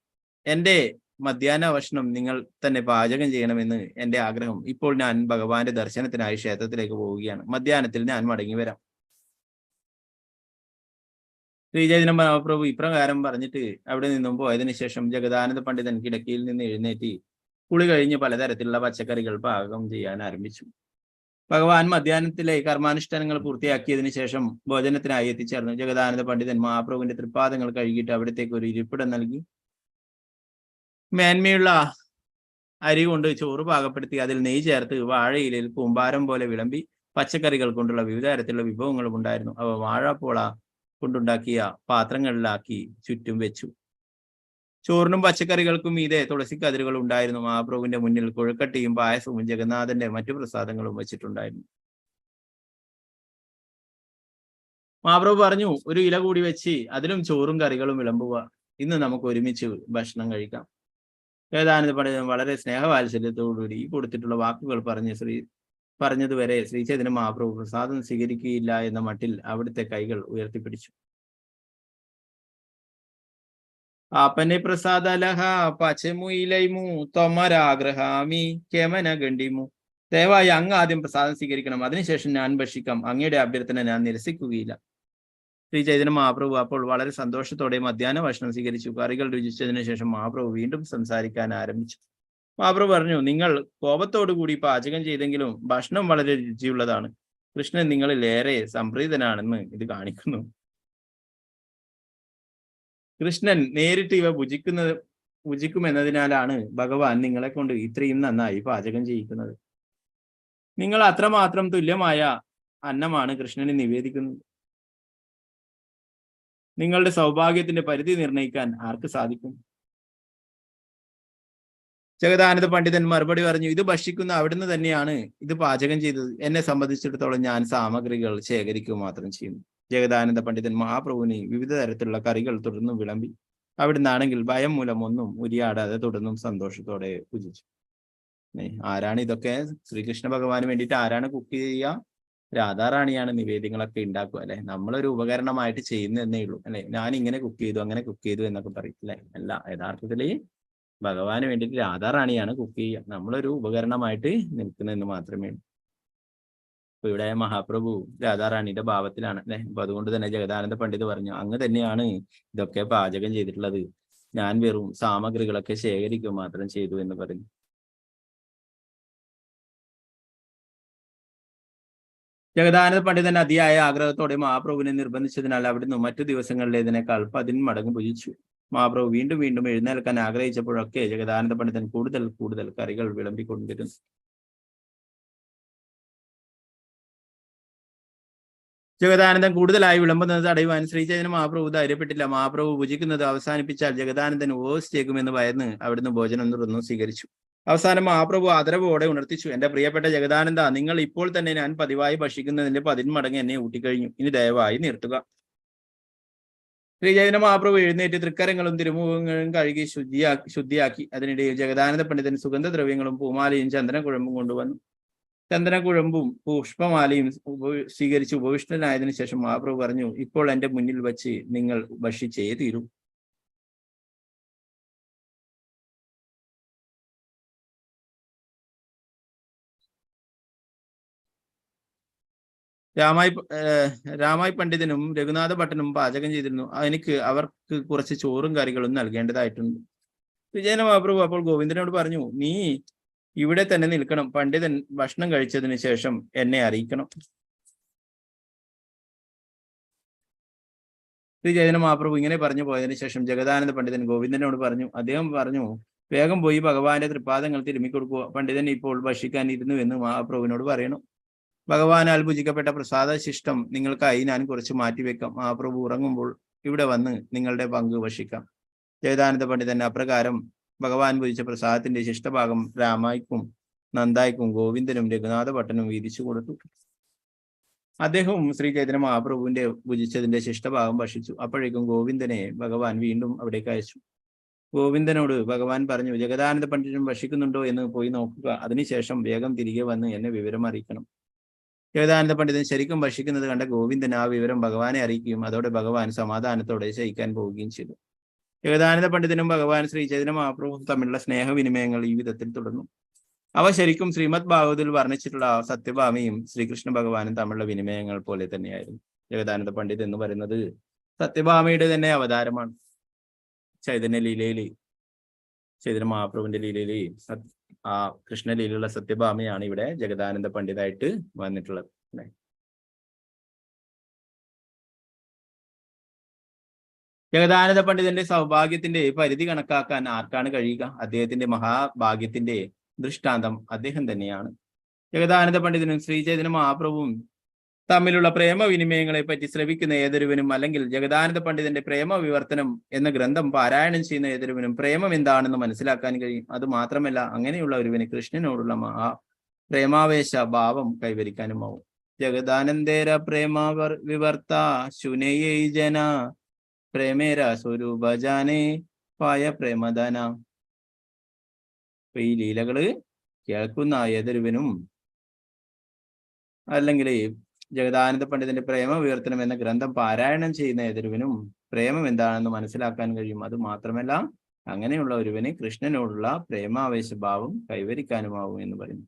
എന്റെ മധ്യാഹ്ന ഭക്ഷണം നിങ്ങൾ തന്നെ പാചകം ചെയ്യണമെന്ന് എന്റെ ആഗ്രഹം. ഇപ്പോൾ ഞാൻ ഭഗവാന്റെ ദർശനത്തിനായി ക്ഷേത്രത്തിലേക്ക് പോവുകയാണ്. മധ്യാഹ്നത്തിൽ ഞാൻ മടങ്ങി വരാം. ശ്രീ ചൈതന്യ മഹാപ്രഭു ഇപ്രകാരം പറഞ്ഞിട്ട് അവിടെ നിന്നും പോയതിനു ശേഷം ജഗദാനന്ദ പണ്ഡിതൻ കിടക്കയിൽ നിന്ന് എഴുന്നേറ്റ് കുളി കഴിഞ്ഞ് പലതരത്തിലുള്ള പച്ചക്കറികൾ പാകം ചെയ്യാൻ ആരംഭിച്ചു. ഭഗവാൻ മധ്യാഹ്നത്തിലെ കർമാനുഷ്ഠാനങ്ങൾ പൂർത്തിയാക്കിയതിനു ശേഷം ഭോജനത്തിനായി എത്തിച്ചേർന്നു. ജഗദാനന്ദ പണ്ഡിതൻ മഹാപ്രഭുവിന്റെ തൃപ്പാദങ്ങൾ കഴുകിയിട്ട് അവിടത്തേക്ക് ഒരു ഇരിപ്പിടം നൽകി. മേന്മയുള്ള അരി കൊണ്ട് ചോറ് പാകപ്പെടുത്തി അതിൽ നെയ്യ് ചേർത്ത് വാഴയിലയിൽ കൂമ്പാരം പോലെ വിളമ്പി പച്ചക്കറികൾ കൊണ്ടുള്ള വിവിധ തരത്തിലുള്ള വിഭവങ്ങളും ഉണ്ടായിരുന്നു. അവ വാഴപ്പോള കൊണ്ടുണ്ടാക്കിയ പാത്രങ്ങളിലാക്കി ചുറ്റും വെച്ചു. ചോറിനും പച്ചക്കറികൾക്കും മീതെ തുളസിക്കതിരുകൾ ഉണ്ടായിരുന്നു. മഹാപ്രഭുവിന്റെ മുന്നിൽ കൊഴുക്കട്ടിയും പായസവും ജഗന്നാഥന്റെ മറ്റു പ്രസാദങ്ങളും വെച്ചിട്ടുണ്ടായിരുന്നു. മഹാപ്രഭു പറഞ്ഞു, ഒരു ഇല കൂടി വെച്ച് അതിലും ചോറും കറികളും വിളമ്പുക. ഇന്ന് നമുക്ക് ഒരുമിച്ച് ഭക്ഷണം കഴിക്കാം. ജഗദാനന്ദ പണ്ഡിതൻ വളരെ സ്നേഹവാത്സല്യത്തോടുകൂടി കൊടുത്തിട്ടുള്ള വാക്കുകൾ പറഞ്ഞതുവരെ ശ്രീ ചൈതന്യ മഹാപ്രഭു പ്രസാദം സ്വീകരിക്കുകയില്ല എന്ന മട്ടിൽ അവിടുത്തെ കൈകൾ ഉയർത്തിപ്പിടിച്ചു. ആപനെ പ്രസാദലഹ പച്ചമുയിലൈമു തൊമരാഗ്രഹാമി കേമന ഗണ്ടിമു. ദയവായി അങ്ങ് ആദ്യം പ്രസാദം സ്വീകരിക്കണം, അതിനുശേഷം ഞാൻ ഭക്ഷിക്കാം. അങ്ങയുടെ അഭ്യർത്ഥന ഞാൻ നിരസിക്കുകയില്ല. ശ്രീ ചൈതന്യ മഹാപ്രഭു അപ്പോൾ വളരെ സന്തോഷത്തോടെ മധ്യാഹ്ന ഭക്ഷണം സ്വീകരിച്ചു. കറികൾ രുചിച്ചതിനു ശേഷം മഹാപ്രഭു വീണ്ടും സംസാരിക്കാൻ ആരംഭിച്ചു. മഹാപ്രഭു പറഞ്ഞു, നിങ്ങൾ കോപത്തോടു കൂടി പാചകം ചെയ്തെങ്കിലും ഭക്ഷണം വളരെ രുചിയുള്ളതാണ്. കൃഷ്ണൻ നിങ്ങളിൽ ഏറെ സംപ്രീതനാണെന്ന് ഇത് കാണിക്കുന്നു. കൃഷ്ണൻ നേരിട്ട് ഇവ ഭുജിക്കുമെന്നതിനാലാണ് ഭഗവാൻ നിങ്ങളെ കൊണ്ട് ഇത്രയും നന്നായി പാചകം ചെയ്യിക്കുന്നത്. നിങ്ങൾ അത്രമാത്രം തുല്യമായ അന്നമാണ് കൃഷ്ണന് നിവേദിക്കുന്നത്. നിങ്ങളുടെ സൗഭാഗ്യത്തിന്റെ പരിധി നിർണ്ണയിക്കാൻ ആർക്ക് സാധിക്കും? ജഗദാനന്ദ പണ്ഡിതൻ മറുപടി പറഞ്ഞു, ഇത് ഭക്ഷിക്കുന്ന അവിടുന്ന് തന്നെയാണ് ഇത് പാചകം ചെയ്തത്. എന്നെ സംബന്ധിച്ചിടത്തോളം ഞാൻ സാമഗ്രികൾ ശേഖരിക്കുക മാത്രം ചെയ്യുന്നു. ജഗദാനന്ദ പണ്ഡിതൻ മഹാപ്രഭുവിന് വിവിധ തരത്തിലുള്ള കറികൾ തുടർന്ന് വിളമ്പി. അവിടുന്നാണെങ്കിൽ ഭയം മൂലം ഒന്നും ഉരിയാടാതെ തുടർന്നും സന്തോഷത്തോടെ പൂജിച്ചു. ആരാണ് ഇതൊക്കെ? ശ്രീകൃഷ്ണ ഭഗവാന് വേണ്ടിയിട്ട് ആരാണ് കുക്ക് ചെയ്യുക? രാധാറാണിയാണ് നിവേദ്യങ്ങളൊക്കെ ഉണ്ടാക്കുക, അല്ലെ? നമ്മളൊരു ഉപകരണമായിട്ട് ചെയ്യുന്നതന്നേ ഉള്ളൂ, അല്ലെ? ഞാൻ ഇങ്ങനെ കുക്ക് ചെയ്തു, അങ്ങനെ കുക്ക് ചെയ്തു എന്നൊക്കെ പറയും, അല്ലെ? അല്ല, യഥാർത്ഥത്തില് ഭഗവാന് വേണ്ടിയിട്ട് രാധാറാണിയാണ് കുക്ക് ചെയ്യുക. നമ്മളൊരു ഉപകരണമായിട്ട് നിൽക്കുന്നതെന്ന് മാത്രമേ ഉള്ളൂ. അപ്പൊ ഇവിടെ മഹാപ്രഭു രാധാറാണിയുടെ ഭാവത്തിലാണ്, അല്ലെ? അപ്പൊ അതുകൊണ്ട് തന്നെ ജഗദാനന്ദ പണ്ഡിത് പറഞ്ഞു, അങ്ങ് തന്നെയാണ് ഇതൊക്കെ പാചകം ചെയ്തിട്ടുള്ളത്, ഞാൻ വെറും സാമഗ്രികളൊക്കെ ശേഖരിക്കുക മാത്രം ചെയ്തു എന്ന് പറഞ്ഞു. ജഗദാനന്ദ പണ്ഡിതൻ അതിയായ ആഗ്രഹത്തോടെ മഹാപ്രഭുവിനെ നിർബന്ധിച്ചതിനാൽ അവിടുന്ന് മറ്റു ദിവസങ്ങളിലേതിനേക്കാൾ 10 മടങ്ങ് ഭുജിച്ചു. മഹാപ്രഭു വീണ്ടും വീണ്ടും എഴുന്നേൽക്കാൻ ആഗ്രഹിച്ചപ്പോഴൊക്കെ ജഗദാനന്ദ പണ്ഡിതൻ കൂടുതൽ കൂടുതൽ കറികൾ വിളമ്പിക്കൊണ്ടിരുന്നു. ജഗദാനന്ദൻ കൂടുതലായി വിളമ്പുന്നത് തടയുവാൻ ശ്രീചൈതന്യ മഹാപ്രഭു ധൈര്യപ്പെട്ടില്ല. മഹാപ്രഭു ഭുജിക്കുന്നത് അവസാനിപ്പിച്ചാൽ ജഗദാനന്ദൻ ഉപവസിച്ചേക്കുമെന്ന് ഭയന്ന് അവിടുന്ന് ഭോജനം തുറന്നു സ്വീകരിച്ചു. അവസാനം മഹാപ്രഭു ആദരവോടെ ഉണർത്തിച്ചു, എന്റെ പ്രിയപ്പെട്ട ജഗദാനന്ദ, നിങ്ങൾ ഇപ്പോൾ തന്നെ ഞാൻ പതിവായി ഭക്ഷിക്കുന്നതിന്റെ 10 മടങ്ങ് എന്നെ ഊട്ടിക്കഴിഞ്ഞു. ഇനി ദയവായി നിർത്തുക. ശ്രീചൈതന്യ മഹാപ്രഭു എഴുന്നേറ്റ് തൃക്കരങ്ങളും തിരുമുഖങ്ങളും കഴുകി ശുദ്ധിയാക്കി. അതിനിടയിൽ ജഗദാനന്ദ പണ്ഡിതൻ സുഗന്ധദ്രവ്യങ്ങളും പൂമാലയും ചന്ദനക്കുഴമ്പും കൊണ്ടുവന്നു. ചന്ദനക്കുഴമ്പും പുഷ്പമാലയും സ്വീകരിച്ച് ഉപവിഷ്ടനായതിനു ശേഷം മഹാപ്രഭു പറഞ്ഞു, ഇപ്പോൾ എന്റെ മുന്നിൽ വച്ച് നിങ്ങൾ ഭക്ഷിച്ചേ തീരൂ. രാമായി പണ്ഡിതനും രഘുനാഥ ഭട്ടനും പാചകം ചെയ്തിരുന്നു. എനിക്ക് അവർക്ക് കുറച്ച് ചോറും കറികളും നൽകേണ്ടതായിട്ടുണ്ട്. വിജയന മഹാപ്രഭു അപ്പോൾ ഗോവിന്ദനോട് പറഞ്ഞു, നീ ഇവിടെ തന്നെ നിൽക്കണം. പണ്ഡിതൻ ഭക്ഷണം കഴിച്ചതിന് ശേഷം എന്നെ അറിയിക്കണം. ശ്രീ ചൈതന്യ മഹാപ്രഭു ഇങ്ങനെ പറഞ്ഞു പോയതിനു ശേഷം ജഗദാനന്ദ പണ്ഡിതൻ ഗോവിന്ദനോട് പറഞ്ഞു, അദ്ദേഹം പറഞ്ഞു, വേഗം പോയി ഭഗവാന്റെ തൃപ്പാദങ്ങൾ തിരുമ്മിക്കൊടുക്കുക. പണ്ഡിതൻ ഇപ്പോൾ ഭക്ഷിക്കാൻ ഇരുന്നു എന്ന് മഹാപ്രഭുവിനോട് പറയണം. ഭഗവാനാൽ ഭുജിക്കപ്പെട്ട പ്രസാദശിഷ്ടം നിങ്ങൾക്കായി ഞാൻ കുറച്ച് മാറ്റിവെക്കാം. മഹാപ്രഭു ഉറങ്ങുമ്പോൾ ഇവിടെ വന്ന് നിങ്ങളുടെ പങ്ക് ഭക്ഷിക്കാം. ജഗദാനന്ദ പണ്ഡിതൻ അപ്രകാരം ഭഗവാൻ ഭുജിച്ച പ്രസാദത്തിന്റെ ശിഷ്ടഭാഗം രാമായിക്കും നന്ദായിക്കും ഗോവിന്ദനും രഘുനാഥ ഭട്ടനും വീതിച്ചു കൊടുത്തു. അദ്ദേഹവും ശ്രീ ചൈതന്യ മഹാപ്രഭുവിന്റെ ഭുജിച്ചതിന്റെ ശിഷ്ടഭാഗം ഭക്ഷിച്ചു. അപ്പോഴേക്കും ഗോവിന്ദനെ ഭഗവാൻ വീണ്ടും അവിടേക്ക് അയച്ചു. ഗോവിന്ദനോട് ഭഗവാൻ പറഞ്ഞു, ജഗദാനന്ദ പണ്ഡിതൻ ഭക്ഷിക്കുന്നുണ്ടോ എന്ന് പോയി നോക്കുക. അതിനുശേഷം വേഗം തിരികെ വന്ന് എന്നെ വിവരം അറിയിക്കണം. ജഗദാനന്ദ പണ്ഡിതൻ ശരിക്കും ഭക്ഷിക്കുന്നത് കണ്ട ഗോവിന്ദൻ ആ വിവരം ഭഗവാനെ അറിയിക്കുകയും അതോടെ ഭഗവാൻ സമാധാനത്തോടെ ശയിക്കാൻ പോവുകയും ചെയ്തു. ജഗദാനന്ദ പണ്ഡിതനും ഭഗവാൻ ശ്രീ ചൈതന്യ മഹാപ്രഭുവും തമ്മിലുള്ള സ്നേഹവിനിമയങ്ങൾ ഈ വിധത്തിൽ തുടർന്നു. അവ ശരിക്കും ശ്രീമദ് ഭാഗവതിൽ വർണ്ണിച്ചിട്ടുള്ള സത്യഭാമയും ശ്രീകൃഷ്ണ ഭഗവാനും തമ്മിലുള്ള വിനിമയങ്ങൾ പോലെ തന്നെയായിരുന്നു. ജഗദാനന്ദ പണ്ഡിത് എന്ന് പറയുന്നത് സത്യഭാമയുടെ തന്നെ അവതാരമാണ്. ചൈതന്യ മഹാപ്രഭുവിന്റെ ലീലയില് ആ കൃഷ്ണലീലയുള്ള സത്യഭാമയാണ് ഇവിടെ ജഗദാനന്ദ പണ്ഡിതായിട്ട് വന്നിട്ടുള്ളത്. ജഗദാനന്ദ പണ്ഡിതന്റെ സൗഭാഗ്യത്തിന്റെ പരിധി കണക്കാക്കാൻ ആർക്കാണ് കഴിയുക? അദ്ദേഹത്തിന്റെ മഹാഭാഗ്യത്തിന്റെ ദൃഷ്ടാന്തം അദ്ദേഹം തന്നെയാണ്. ജഗദാനന്ദ പണ്ഡിതനും ശ്രീ ചൈതന്യ മഹാപ്രഭുവും തമ്മിലുള്ള പ്രേമവിനിമയങ്ങളെ പറ്റി ശ്രവിക്കുന്ന ഏതൊരുവനും, അല്ലെങ്കിൽ ജഗദാനന്ദ പണ്ഡിതന്റെ പ്രേമ വിവർത്തനം എന്ന ഗ്രന്ഥം പാരായണം ചെയ്യുന്ന ഏതൊരുവനും പ്രേമം എന്താണെന്ന് മനസ്സിലാക്കാൻ കഴിയും. അത് മാത്രമല്ല, അങ്ങനെയുള്ള ഒരുവന് കൃഷ്ണനോടുള്ള പ്രേമാവേശ ഭാവം കൈവരിക്കാനുമാവും. ജഗദാനന്ദേര പ്രേമ വിവർത്ത ശുനയൈ ജന പ്രേമേര സ്വരൂപജാനേ പായ പ്രേമദാന. ഈ ലീലകള് കേൾക്കുന്ന ഏതൊരുവനും, അല്ലെങ്കിൽ ജഗദാനന്ദ പണ്ഡിതന്റെ പ്രേമ വിവർത്തനം എന്ന ഗ്രന്ഥം പാരായണം ചെയ്യുന്ന ഏതൊരുവനും പ്രേമം എന്താണെന്ന് മനസ്സിലാക്കാൻ കഴിയും. അത് മാത്രമല്ല, അങ്ങനെയുള്ള ഒരുവന് കൃഷ്ണനോടുള്ള പ്രേമാവേശഭാവം കൈവരിക്കാനുമാവും എന്ന് പറയുന്നു.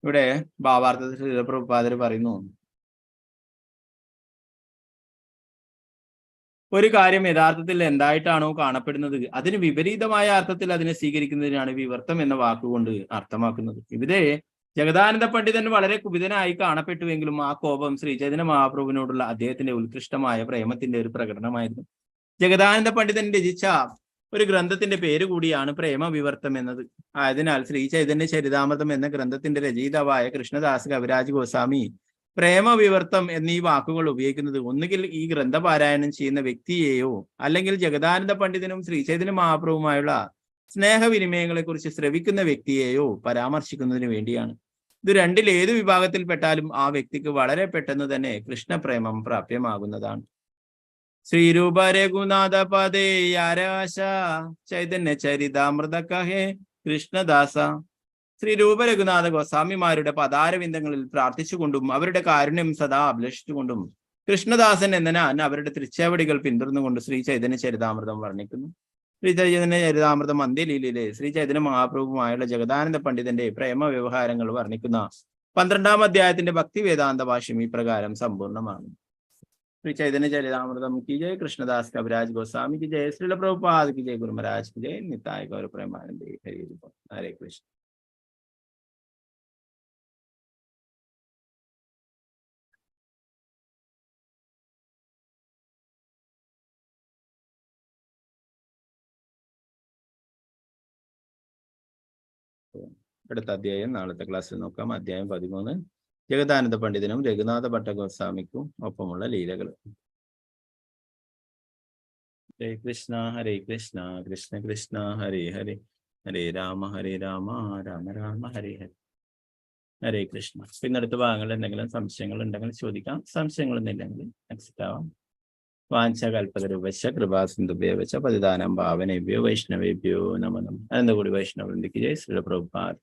ഇവിടെ ഭാവാർത്ഥത്തിൽ ശിലപ്രഭുപാദർ പറയുന്നു, ഒരു കാര്യം യഥാർത്ഥത്തിൽ എന്തായിട്ടാണോ കാണപ്പെടുന്നത് അതിന് വിപരീതമായ അർത്ഥത്തിൽ അതിനെ സ്വീകരിക്കുന്നതിനാണ് വിവർത്തം എന്ന വാക്കുകൊണ്ട് അർത്ഥമാക്കുന്നത്. ഇവിടെ ജഗദാനന്ദ പണ്ഡിതൻ വളരെ കുപിതനായി കാണപ്പെട്ടുവെങ്കിലും ആ കോപം ശ്രീ ചൈതന്യ മഹാപ്രഭുവിനോടുള്ള അദ്ദേഹത്തിന്റെ ഉത്കൃഷ്ടമായ പ്രേമത്തിന്റെ ഒരു പ്രകടനമായിരുന്നു. ജഗദാനന്ദ പണ്ഡിതൻ രചിച്ച ഒരു ഗ്രന്ഥത്തിന്റെ പേര് കൂടിയാണ് പ്രേമ വിവർത്തം എന്നത്. ആയതിനാൽ ശ്രീ ചൈതന്യ ചരിതാമൃതം എന്ന ഗ്രന്ഥത്തിന്റെ രചയിതാവായ കൃഷ്ണദാസ് കവിരാജ് ഗോസ്വാമി പ്രേമ വിവർത്തം എന്നീ വാക്കുകൾ ഉപയോഗിക്കുന്നത് ഒന്നുകിൽ ഈ ഗ്രന്ഥപാരായണം ചെയ്യുന്ന വ്യക്തിയെയോ, അല്ലെങ്കിൽ ജഗദാനന്ദ പണ്ഡിതനും ശ്രീ ചൈതന്യ മഹാപ്രഭുവുമായുള്ള സ്നേഹവിനിമയങ്ങളെ കുറിച്ച് ശ്രവിക്കുന്ന വ്യക്തിയെയോ പരാമർശിക്കുന്നതിന് വേണ്ടിയാണ്. ഇത് രണ്ടിൽ ഏതു വിഭാഗത്തിൽപ്പെട്ടാലും ആ വ്യക്തിക്ക് വളരെ പെട്ടെന്ന് തന്നെ കൃഷ്ണപ്രേമം പ്രാപ്യമാകുന്നതാണ്. ശ്രീരൂപ രഘുനാഥ പദേ യാരാശ ചൈതന്യ ചരിതാമൃത കഹേ കൃഷ്ണദാസ. ശ്രീ രൂപ രഘുനാഥ ഗോസ്വാമിമാരുടെ പദാരവിന്ദങ്ങളിൽ പ്രാർത്ഥിച്ചുകൊണ്ടും അവരുടെ കാരുണ്യം സദാ അഭിലഷിച്ചുകൊണ്ടും കൃഷ്ണദാസൻ എന്ന ഞാൻ അവരുടെ തൃച്ചേവടികൾ പിന്തുടർന്നുകൊണ്ട് ശ്രീ ചൈതന്യ ചരിതാമൃതം വർണ്ണിക്കുന്നു. ശ്രീ ചൈതന്യ ചരിതാമൃതം അന്ത്യലീലയിലെ ശ്രീ ചൈതന്യ മഹാപ്രഭുവുമായുള്ള ജഗദാനന്ദ പണ്ഡിതന്റെ പ്രേമ വ്യവഹാരങ്ങൾ വർണ്ണിക്കുന്ന 12-ാം അധ്യായത്തിന്റെ ഭക്തി വേദാന്ത ഭാഷ്യം ഈ പ്രകാരം സമ്പൂർണ്ണമാണ്. श्री चैतन्य चरितामृतम की जय, कृष्णदास कविराज गोस्वामी की जय, श्रील प्रभुपाद की जय, गुरु महाराज की जय, निताय गौर प्रेमानंद। हरे कृष्ण। അടുത്ത അധ്യായം നാളത്തെ ക്ലാസ്സിൽ നോക്കാം. അധ്യായം 13, ജഗദാനന്ദ പണ്ഡിതനും രഘുനാഥ ഭട്ടഗോസ്വാമിക്കും ഒപ്പമുള്ള ലീലകൾ. ഹരേ കൃഷ്ണ ഹരേ കൃഷ്ണ കൃഷ്ണ കൃഷ്ണ ഹരേ ഹരേ, ഹരേ രാമ രാമ രാമ ഹരേ ഹരേ. ഹരേ കൃഷ്ണ. പിന്നെ അടുത്ത ഭാഗങ്ങളിൽ എന്തെങ്കിലും സംശയങ്ങൾ ഉണ്ടെങ്കിൽ ചോദിക്കാം. സംശയങ്ങളൊന്നും ഇല്ലെങ്കിൽ നെക്സ്റ്റ് ആവാം. വാഞ്ചകൽപതരൂപശ്ച കൃപാസിന്ധുഭ്യവച പതിദാനം ഭാവനേഭ്യോ വൈഷ്ണവേഭ്യോ നമോ നമഃ. അനന്തകോടി വൈഷ്ണവവൃന്ദയ്ക്ക് ജയ്. ശ്രീല പ്രഭുപാദ്.